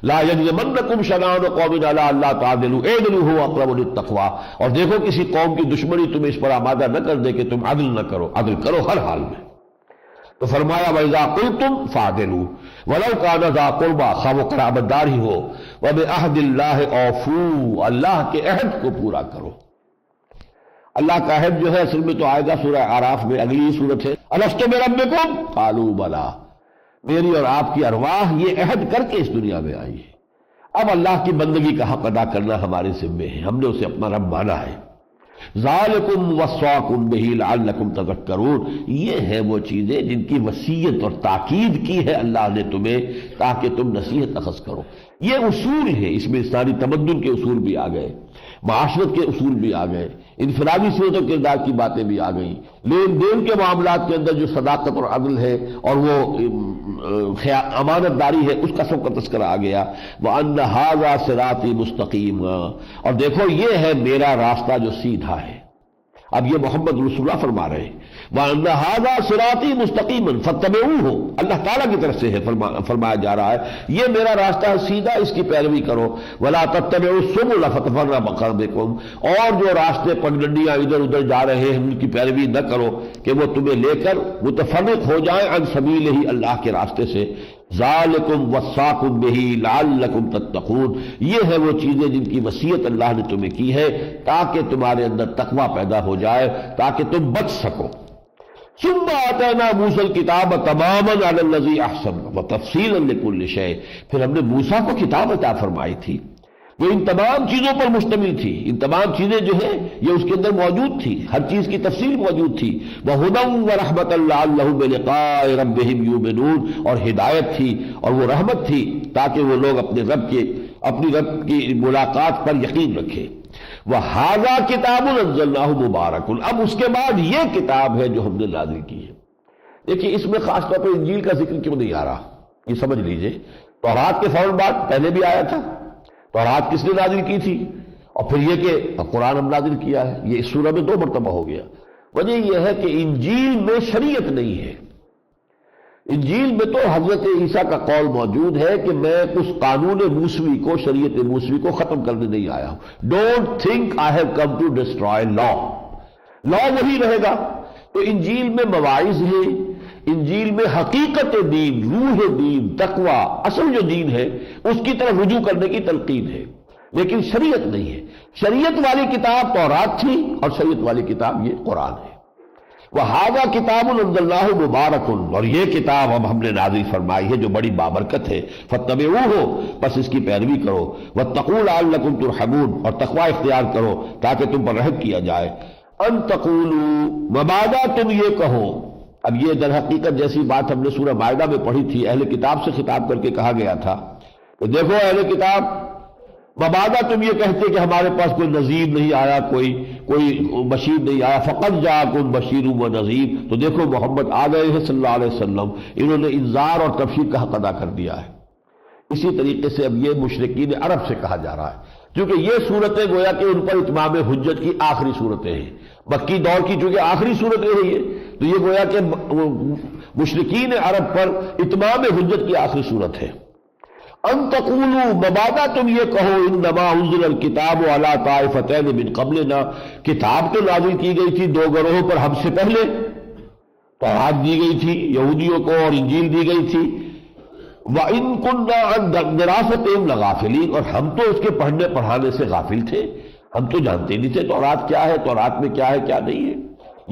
لا یجرمنکم شنآن قوم علی الا تعدلوا اعدلوا هو اقرب للتقوی، اور دیکھو کسی قوم کی دشمنی تمہیں اس پر آمادہ نہ کر دے کہ تم عدل نہ کرو، عدل کرو ہر حال میں۔ تو فرمایا وَإِذَا قُلْتُمْ فَعْدِلُوا وَلَوْ كَانَ ذَا قُرْبَىٰ، خواہ وہ قرابت دار ہی ہو، وَبِعَهْدِ اللَّهِ أَوْفُوا، اللہ کے عہد کو پورا کرو۔ اللہ کا عہد جو ہے اصل میں تو آئے گا سورہ اعراف میں، اگلی صورت ہے أَلَسْتُ بِرَبِّكُمْ قَالُوا بَلَىٰ، میری اور آپ کی ارواح یہ عہد کر کے اس دنیا میں آئی ہے۔ اب اللہ کی بندگی کا حق ادا کرنا ہمارے ذمے ہے، ہم نے اسے اپنا رب مانا ہے۔ ذالکم وصاکم بہ لعلکم تذکرون، یہ ہیں وہ چیزیں جن کی وصیت اور تاکید کی ہے اللہ نے تمہیں تاکہ تم نصیحت اخذ کرو۔ یہ اصول ہے، اس میں ساری تمدن کے اصول بھی آ گئے، معاشرت کے اصول بھی آ گئے، انفرادی صورت و کردار کی باتیں بھی آ گئیں، لین دین کے معاملات کے اندر جو صداقت اور عدل ہے اور وہ امانت داری ہے اس کا سب کا تذکرہ آ گیا۔ وَأَنَّ هَذَا صِرَاطِي مُسْتَقِيمًا، اور دیکھو یہ ہے میرا راستہ جو سیدھا ہے۔ اب یہ محمد رسول اللہ فرما رہے ہیں وَأَنَّ هَذَا صِرَاطِي مُسْتَقِيمًا فَاتَّبِعُوهُ، اللہ تعالیٰ کی طرف سے ہے، فرمایا جا رہا ہے یہ میرا راستہ ہے سیدھا، اس کی پیروی کرو۔ وَلَا تَتَّبِعُوا السُّبُلَ فَتَفَرَّقَ بِكُمْ، اور جو راستے پگڈنڈیاں ادھر ادھر جا رہے ہیں ان کی پیروی نہ کرو کہ وہ تمہیں لے کر متفرق ہو جائیں عن سبیلہ، اللہ کے راستے سے۔ ذالکم وصاکم بہ لعلکم تتقون، یہ ہے وہ چیزیں جن کی وصیت اللہ نے تمہیں کی ہے تاکہ تمہارے اندر تقوی پیدا ہو جائے، تاکہ تم بچ سکو۔ ثم آتینا موسیٰ الکتاب تماما علی الذی احسن وتفصیلا لکل شیء، پھر ہم نے موسیٰ کو کتاب عطا فرمائی تھی، وہ ان تمام چیزوں پر مشتمل تھی، ان تمام چیزیں جو ہیں یہ اس کے اندر موجود تھی، ہر چیز کی تفصیل موجود تھی۔ وَهُدًى وَرَحْمَةً لَعَلَّهُمْ بِلِقَاءِ رَبِّهِمْ يُؤْمِنُونَ، اور ہدایت تھی اور وہ رحمت تھی تاکہ وہ لوگ اپنی رب کی ملاقات پر یقین رکھیں۔ وَهَذَا كِتَابٌ أَنزَلْنَاهُ مُبَارَكٌ، اب اس کے بعد یہ کتاب ہے جو ہم نے نازل کی ہے۔ دیکھیے اس میں خاص طور پر انجیل کا ذکر کیوں نہیں آ رہا، یہ سمجھ لیجئے۔ تورات کے فوراً بعد پہلے بھی آیا تھا، تورات کس نے نازل کی تھی، اور پھر یہ کہ قرآن ہم نازل کیا ہے، یہ اس سورہ میں 2 مرتبہ ہو گیا۔ وجہ یہ ہے کہ انجیل میں شریعت نہیں ہے، انجیل میں تو حضرت عیسیٰ کا قول موجود ہے کہ میں اس قانون موسوی کو، شریعت موسوی کو ختم کرنے نہیں آیا ہوں۔ Don't think I have come to destroy law, law وہی رہے گا۔ تو انجیل میں مواعظ ہیں، انجیل میں حقیقت دین، روح دین، تقوی، اصل جو دین ہے اس کی طرف رجوع کرنے کی تلقین ہے، لیکن شریعت نہیں ہے۔ شریعت والی کتاب تورات تھی اور شریعت والی کتاب یہ قرآن ہے۔ وَهَذَا كِتَابٌ أَنزَلْنَاهُ مُبَارَكٌ، اور یہ کتاب اب ہم نے نازل فرمائی ہے جو بڑی بابرکت ہے۔ فَاتَّبِعُوهُ، پس اس کی پیروی کرو۔ وَاتَّقُوا لَعَلَّكُمْ تُرْحَمُونَ، اور تقوی اختیار کرو تاکہ تم پر رحم کیا جائے۔ أَن تَقُولُوا، مبادا تم یہ کہو، اب یہ در حقیقت جیسی بات ہم نے سورہ مائدہ میں پڑھی تھی، اہل کتاب سے خطاب کر کے کہا گیا تھا کہ دیکھو اہل کتاب، مبادا تم یہ کہتے کہ ہمارے پاس کوئی نذیر نہیں آیا، کوئی بشیر نہیں آیا، فقط جاءکم بشیر و نذیر، تو دیکھو محمد آ گئے ہیں صلی اللہ علیہ وسلم، انہوں نے انذار اور تبشیر کا حق ادا کر دیا ہے۔ اسی طریقے سے اب یہ مشرکین عرب سے کہا جا رہا ہے، کیونکہ یہ صورتیں گویا کہ ان پر اتمام حجت کی آخری صورتیں ہیں، مکی دور کی چونکہ آخری صورتیں ہیں یہ، تو یہ گویا کہ مشرکین عرب پر اتمام حجت کی آخری صورت ہے۔ ان تقولوا، مبادا تم یہ کہو، انما انزل الکتاب علی طائفتین من قبلنا، کتاب تو نازل کی گئی تھی 2 گروہوں پر ہم سے پہلے، تورات دی گئی تھی یہودیوں کو اور انجیل دی گئی تھی۔ وَإِن كُنَّا عَن دِرَاسَتِهِمْ لَغَافِلِينَ، اور ہم تو اس کے پڑھنے پڑھانے سے غافل تھے، ہم تو جانتے نہیں تھے تورات کیا ہے، تورات میں کیا ہے کیا نہیں ہے۔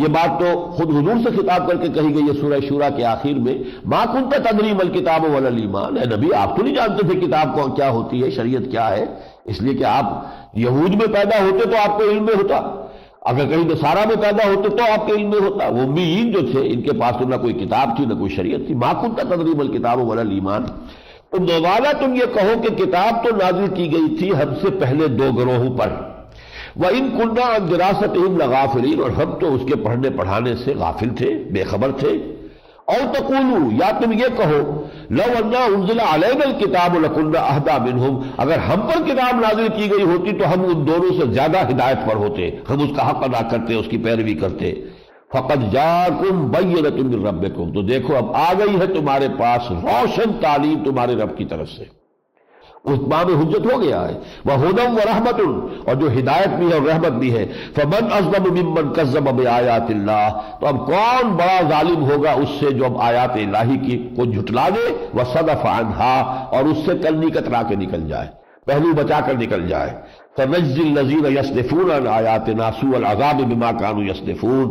یہ بات تو خود حضور سے خطاب کر کے کہی گئی ہے سورہ شورى کے آخر میں، مَا كُنْتَ تَدْرِي مَا الْكِتَابُ وَلَا الْإِيمَانُ، اے نبی آپ تو نہیں جانتے تھے کتاب کو کیا ہوتی ہے، شریعت کیا ہے، اس لیے کہ آپ یہود میں پیدا ہوتے تو آپ کو علم میں ہوتا، اگر کہیں نصارہ میں پیدا ہوتے تو آپ کے علم میں ہوتا۔ وہ امیین جو تھے ان کے پاس تو نہ کوئی کتاب تھی نہ کوئی شریعت تھی۔ مَا كُنْتَ تَدْرِي مَا الْكِتَابُ وَلَا الْإِيمَانُ، تو دوبارہ تم یہ کہو کہ کتاب تو نازل کی گئی تھی ہم سے پہلے 2 گروہوں پر، وَإِن كُنَّا عَن دِرَاسَتِهِمْ لَغَافِلِينَ، اور ہم تو اس کے پڑھنے پڑھانے سے غافل تھے، بے خبر تھے۔ او تقولوا، یا تم یہ کہو، لو انا انزل علینا الکتاب لکنا اہدی منہم، اگر ہم پر کتاب نازل کی گئی ہوتی تو ہم ان دونوں سے زیادہ ہدایت پر ہوتے، ہم اس کا حق ادا کرتے، اس کی پیروی کرتے۔ فقد جاءکم بینۃ من ربکم، تو دیکھو اب آ گئی ہے تمہارے پاس روشن تعلیم تمہارے رب کی طرف سے، اتمام حجت ہو گیا ہے۔ وَهُدًى وَرَحْمَةٌ، اور جو ہدایت بھی ہے اور رحمت بھی ہے۔ فَمَنْ أَظْلَمُ مِمَّنْ كَذَّبَ بِآيَاتِ اللَّهِ، تو اب کون بڑا ظالم ہوگا اس سے جو اب آیات الہی کی کو جھٹلا دے، وَصَدَفَ عَنْهَا، اور اس سے کلنی کترا کے نکل جائے، پہلو بچا کر نکل جائے۔ فَنَجْزِي الَّذِينَ يَصْدِفُونَ عَنْ آيَاتِنَا سُوءَ الْعَذَابِ بِمَا كَانُوا يَصْدِفُونَ،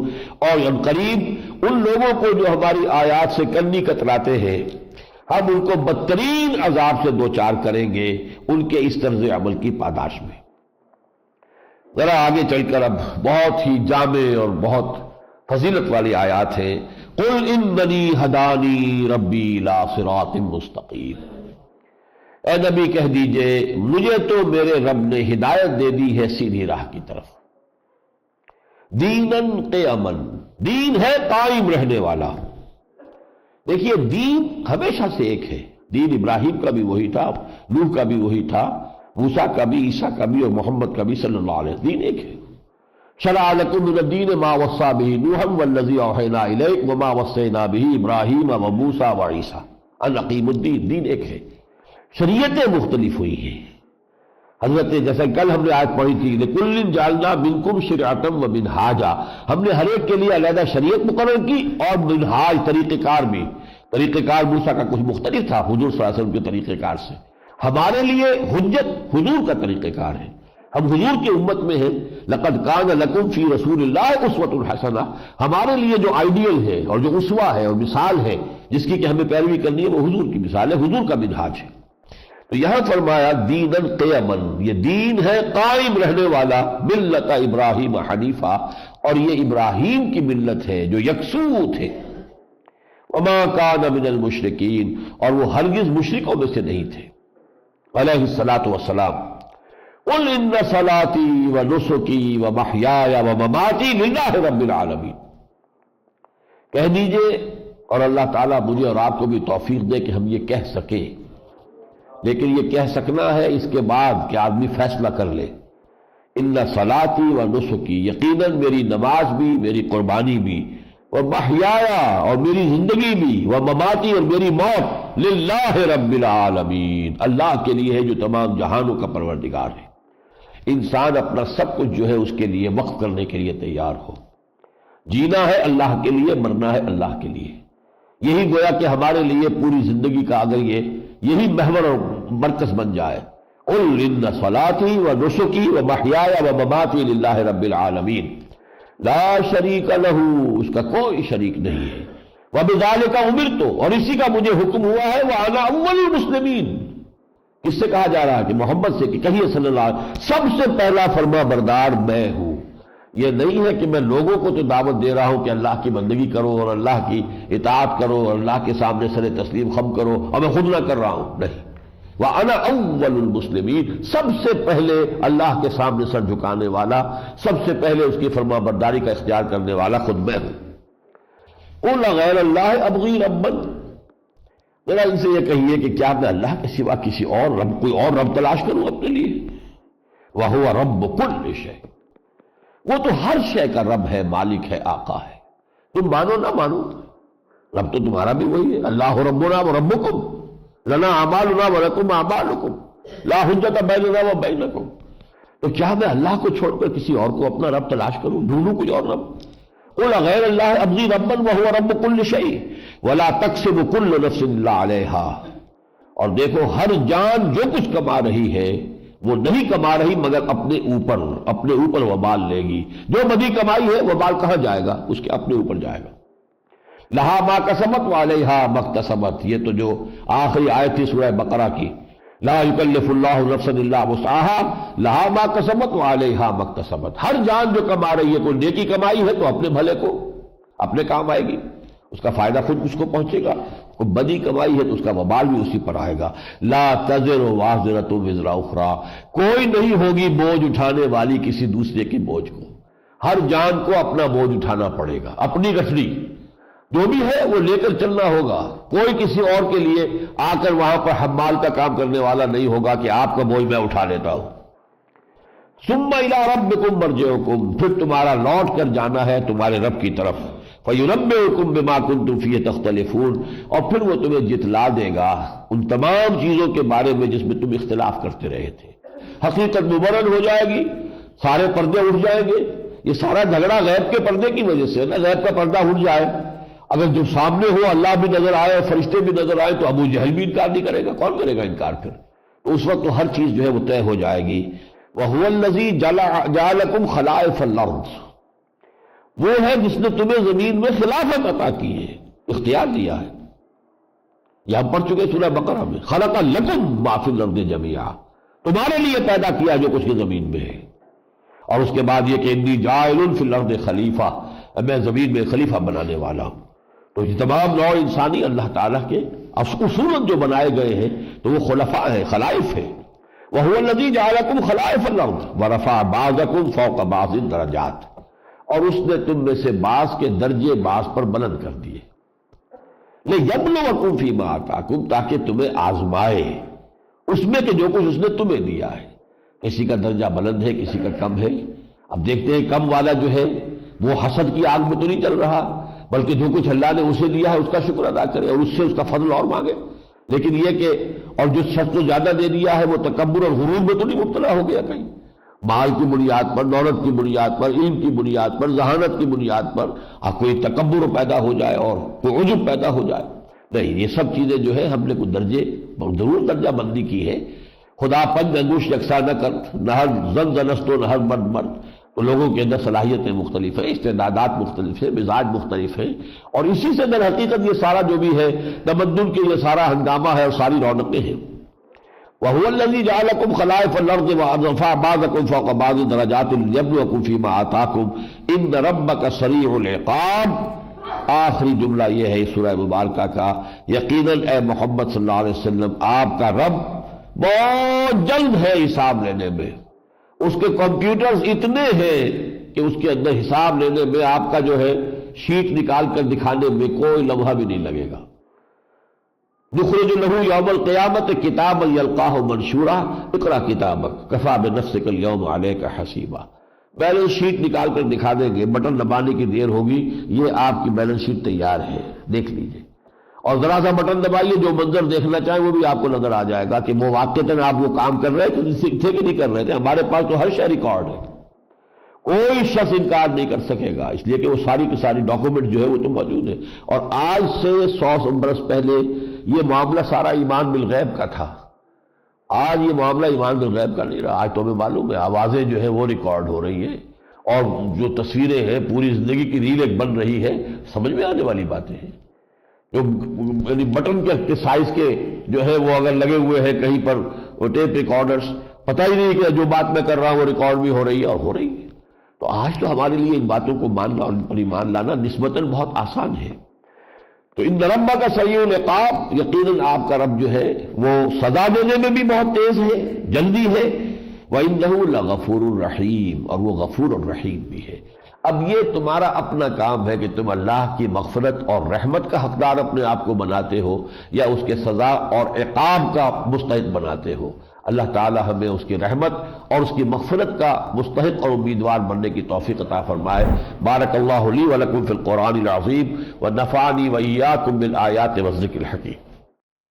اور ان قریب ان لوگوں کو جو ہماری آیات سے کلنی کتراتے ہیں، ہم ان کو بدترین عذاب سے دوچار کریں گے ان کے اس طرز عمل کی پاداش میں۔ ذرا آگے چل کر اب بہت ہی جامع اور بہت فضیلت والی آیات ہیں۔ قل اننی ہدانی ربی الی صراط مستقیم، اے نبی کہہ دیجئے مجھے تو میرے رب نے ہدایت دے دی ہے سیدھی راہ کی طرف۔ دیناً قیما، دین ہے قائم رہنے والا۔ دیکھیے دین ہمیشہ سے ایک ہے، دین ابراہیم کا بھی وہی تھا، نوح کا بھی وہی تھا، موسیٰ کا بھی، عیسیٰ کا بھی، اور محمد کا بھی صلی اللہ علیہ وسلم، دین ایک ہے۔ شرع لکم من الدین ما وصی بہ نوحا والذی اوحینا الیک وما وصینا بہ ابراہیم وموسیٰ وعیسیٰ ان اقیموا الدین، دین ایک ہے، شریعتیں مختلف ہوئی ہیں۔ حضرت جیسے کل ہم نے آیت پڑھی تھی لِكُلٍّ جَعَلْنَا مِنْكُمْ شِرْعَةً وَمِنْهَاجًا، ہم نے ہر ایک کے لیے علیحدہ شریعت مقرر کی اور منہاج طریقہ کار بھی۔ طریقہ کار موسیٰ کا کچھ مختلف تھا حضور صلی اللہ علیہ وسلم کے طریقہ کار سے، ہمارے لیے حجت حضور کا طریقہ کار ہے، ہم حضور کی امت میں ہیں۔ لَقَدْ كَانَ لَكُمْ فِي رَسُولِ اللَّهِ أُسْوَةٌ حَسَنَةٌ، ہمارے لیے جو آئیڈیل ہے اور جو اسوہ ہے اور مثال ہے جس کی کہ ہمیں پیروی کرنی ہے وہ حضور کی مثال ہے، حضور کا منہاج ہے۔ تو یہاں فرمایا دیناً قیما، یہ دین ہے قائم رہنے والا، ملت ابراہیم حنیفہ، اور یہ ابراہیم کی ملت ہے جو یکسو تھے۔ وما کان من المشرکین، اور وہ ہرگز مشرکوں میں سے نہیں تھے۔ علیہ الصلاۃ والسلام قل ان صلاتی ونسکی ومحیای ومماتی للہ رب العالمین، کہہ دیجئے، اور اللہ تعالیٰ مجھے اور آپ کو بھی توفیق دے کہ ہم یہ کہہ سکیں، لیکن یہ کہہ سکنا ہے اس کے بعد کہ آدمی فیصلہ کر لے۔ ان صلاتی و نسکی، یقیناً میری نماز بھی، میری قربانی بھی، و محیایا، اور میری زندگی بھی، و مماتی، اور میری موت، للہ رب العالمین، اللہ کے لیے ہے جو تمام جہانوں کا پروردگار ہے۔ انسان اپنا سب کچھ جو ہے اس کے لیے وقف کرنے کے لیے تیار ہو، جینا ہے اللہ کے لیے، مرنا ہے اللہ کے لیے۔ یہی گویا کہ ہمارے لیے پوری زندگی کا اگر یہی محور اور مرکز بن جائے، قل ان صلاتی و نسکی و محیای و مماتی للہ رب العالمین لا شریک لہ، اس کا کوئی شریک نہیں ہے، وبذالک امرت، اور اسی کا مجھے حکم ہوا ہے، وانا اول المسلمین، کس سے کہا جا رہا ہے کہ محمد سے، کہ کہیے صلی اللہ علیہ وسلم سب سے پہلا فرما بردار میں ہوں۔ یہ نہیں ہے کہ میں لوگوں کو تو دعوت دے رہا ہوں کہ اللہ کی بندگی کرو اور اللہ کی اطاعت کرو اور اللہ کے سامنے سر تسلیم خم کرو، اور میں خود نہ کر رہا ہوں، نہیں۔ وَأَنَا أَوَّلُ الْمُسْلِمِينَ، سب سے پہلے اللہ کے سامنے سر جھکانے والا، سب سے پہلے اس کی فرما برداری کا اختیار کرنے والا خود میں ہوں۔ قُلْ غَيْرَ اللَّهِ أَبْغِي رَبًّا، ذرا ان سے یہ کہیے کہ کیا میں اللہ کے سوا کسی اور رب، کوئی اور رب تلاش کروں اپنے لیے؟ وَهُوَ رَبُّ كُلِّ شَيْءٍ، وہ تو ہر شے کا رب ہے، مالک ہے، آقا ہے۔ تم مانو نہ مانو، رب تو تمہارا بھی وہی ہے۔ اللہ ربنا و ربکم لنا اعمالنا و لکم اعمالکم لا حجت بیننا و بینکم، تو کیا میں اللہ کو چھوڑ کر کسی اور کو اپنا رب تلاش کروں، ڈھونڈوں کوئی اور رب؟ قل غیر اللہ ابغی ربا وہو رب کل شیء ولا تکسب کل نفس الا علیہا، اور دیکھو ہر جان جو کچھ کما رہی ہے وہ نہیں کما رہی مگر اپنے اوپر وبال لے گی۔ جو بدی کمائی ہے وبال کہاں جائے گا؟ اس کے اپنے اوپر جائے گا۔ لہا ما کسبت وعلیہا ما اکتسبت، یہ تو جو آخری آیت تھی سورہ بقرہ کی، لا یکلف اللہ نفسا الا وسعہا لہا ما کسبت وعلیہا ما اکتسبت، ہر جان جو کما رہی ہے، کوئی نیکی کمائی ہے تو اپنے بھلے کو اپنے کام آئے گی، اس کا فائدہ خود اس کو پہنچے گا، کوئی بدی کمائی ہے تو اس کا وبال بھی اسی پر آئے گا. لا تزر وازرۃ وزر اخری، کوئی نہیں ہوگی بوجھ اٹھانے والی کسی دوسرے کے بوجھ کو. ہر جان کو اپنا بوجھ اٹھانا پڑے گا، اپنی گٹھڑی جو بھی ہے وہ لے کر چلنا ہوگا. کوئی کسی اور کے لیے آ کر وہاں پر حمال کا کام کرنے والا نہیں ہوگا کہ آپ کا بوجھ میں اٹھا لیتا ہوں. ثم الی ربکم مرجعکم، پھر تمہارا لوٹ کر جانا ہے تمہارے رب کی طرف. فینبئکم بما کنتم فیہ تختلفون، اور پھر وہ تمہیں جتلا دے گا ان تمام چیزوں کے بارے میں جس میں تم اختلاف کرتے رہے تھے. حقیقت مبرہن ہو جائے گی، سارے پردے اٹھ جائیں گے. یہ سارا جھگڑا غیب کے پردے کی وجہ سے نا، غیب کا پردہ اٹھ جائے. اگر جو سامنے ہو اللہ بھی نظر آئے اور فرشتے بھی نظر آئے تو ابو جہل بھی انکار نہیں کرے گا. کون کرے گا انکار پھر؟ تو اس وقت تو ہر چیز جو ہے وہ طے ہو جائے گی. وَهُوَ الَّذِي جَعَلَكُمْ خَلَائِفَ الْأَرْضِ، وہ ہے جس نے تمہیں زمین میں خلافت عطا کی ہے، اختیار دیا ہے. یہ ہم پڑھ چکے سورہ بقرہ میں. خَلَقَ لَكُمْ مَا فِي الْأَرْضِ جَمِيعًا، تمہارے لیے پیدا کیا جو کچھ کی زمین میں ہے. اور اس کے بعد یہ کہ انی جاعل فی الارض خلیفہ، میں زمین میں خلیفہ بنانے والا ہوں. تو یہ تمام نوع انسانی اللہ تعالیٰ کے اصول جو بنائے گئے ہیں تو وہ خلفاء ہیں، خلائف ہیں. وَهُوَ الَّذِي جَعَلَكُمْ خَلَائِفَ الْأَرْضِ وَرَفَعَ بَعْضَكُمْ فَوْقَ بَعْضٍ دَرَجَاتٍ، اور اس نے تم میں سے بعض کے درجے بعض پر بلند کر دیے. لِيَبْلُوَكُمْ فِي مَا آتَاكُمْ، تاکہ تمہیں آزمائے اس میں کہ جو کچھ اس نے تمہیں دیا ہے. کسی کا درجہ بلند ہے، کسی کا کم ہے. اب دیکھتے ہیں کم والا جو ہے وہ حسد کی آگ میں تو نہیں چل رہا، بلکہ جو کچھ اللہ نے اسے دیا ہے اس کا شکر ادا کرے اور اس سے اس کا فضل اور مانگے. لیکن یہ کہ اور جو شخص کو زیادہ دے دیا ہے وہ تکبر اور غرور میں تو نہیں مبتلا ہو گیا کہیں؟ مال کی بنیاد پر، دولت کی بنیاد پر، علم کی بنیاد پر، ذہانت کی بنیاد پر کوئی تکبر پیدا ہو جائے اور کوئی عجب پیدا ہو جائے؟ نہیں، یہ سب چیزیں جو ہے ہم نے کچھ درجے ضرور درجہ بندی کی ہے. خدا پنج انگوش یکساں نہ کر، نہ ہر زن زنست و نہ ہر مرد مرد. تو لوگوں کے اندر صلاحیتیں مختلف ہیں، استعدادات مختلف ہیں، مزاج مختلف ہیں، اور اسی سے در حقیقت یہ سارا جو بھی ہے تمدن کے یہ سارا ہنگامہ ہے اور ساری رونقیں ہیں. وَهُوَ الَّذِي جَعَلَكُمْ خَلَائِفَ الْأَرْضِ وَرَفَعَ بَعْضَكُمْ فَوْقَ بَعْضٍ دَرَجَاتٍ لِيَبْلُوَكُمْ فِي مَا آتَاكُمْ إِنَّ رَبَّكَ سَرِيعُ الْعِقَابِ. آخری جملہ یہ ہے سورہ مبارکہ کا، یقیناً اے محمد صلی اللہ علیہ وسلم آپ کا رب بہت جلد ہے حساب لینے میں. اس کے کمپیوٹرز اتنے ہیں کہ اس کے اندر حساب لینے میں آپ کا جو ہے شیٹ نکال کر دکھانے میں کوئی لمحہ بھی نہیں لگے گا. یخرج لہ یوم القیامت کتابا یلقاہ منشورا اقرأ کتابک کفی بنفسک الیوم علیک حسیبا. بیلنس شیٹ نکال کر دکھا دیں گے، بٹن دبانے کی دیر ہوگی، یہ آپ کی بیلنس شیٹ تیار ہے، دیکھ لیجئے. اور ذرا سا بٹن دبائیے، جو منظر دیکھنا چاہیں وہ بھی آپ کو نظر آ جائے گا کہ وہ واقعتاً آپ وہ کام کر رہے تھے کہ نہیں کر رہے تھے. ہمارے پاس تو ہر شے ریکارڈ ہے، کوئی شخص انکار نہیں کر سکے گا، اس لیے کہ وہ ساری کی ساری ڈاکومنٹ جو ہے وہ تو موجود ہے. اور آج سے 100 برس پہلے یہ معاملہ سارا ایمان بالغیب کا تھا. آج یہ معاملہ ایمان بالغیب کا نہیں رہا. آج تو ہمیں معلوم ہے آوازیں جو ہے وہ ریکارڈ ہو رہی ہیں، اور جو تصویریں ہیں پوری زندگی کی ریل ایک بن رہی ہے. سمجھ میں آنے والی باتیں ہیں. جو یعنی بٹن کے سائز کے جو ہے وہ اگر لگے ہوئے ہیں کہیں پر وہ ٹیپ ریکارڈرز، پتہ ہی نہیں کہ جو بات میں کر رہا ہوں وہ ریکارڈ بھی ہو رہی ہے اور ہو رہی ہے. تو آج تو ہمارے لیے ان باتوں کو ماننا اور ان پر ایمان لانا نسبتاً بہت آسان ہے. تو ان ربک کا سریع العقاب، یقیناً آپ کا رب جو ہے وہ سزا دینے میں بھی بہت تیز ہے، جلدی ہے. وَإِنَّهُ لَغَفُورٌ رَحِيمٌ، اور وہ غفور اور رحیم بھی ہے. اب یہ تمہارا اپنا کام ہے کہ تم اللہ کی مغفرت اور رحمت کا حقدار اپنے آپ کو بناتے ہو یا اس کے سزا اور عقاب کا مستحق بناتے ہو. اللہ تعالی ہمیں اس کی رحمت اور اس کی مغفرت کا مستحق اور امیدوار بننے کی توفیق عطا فرمائے. بارک اللہ لی ولکم فی القرآن العظیم ونفعنی وإیاکم بالآیات والذکر الحکیم.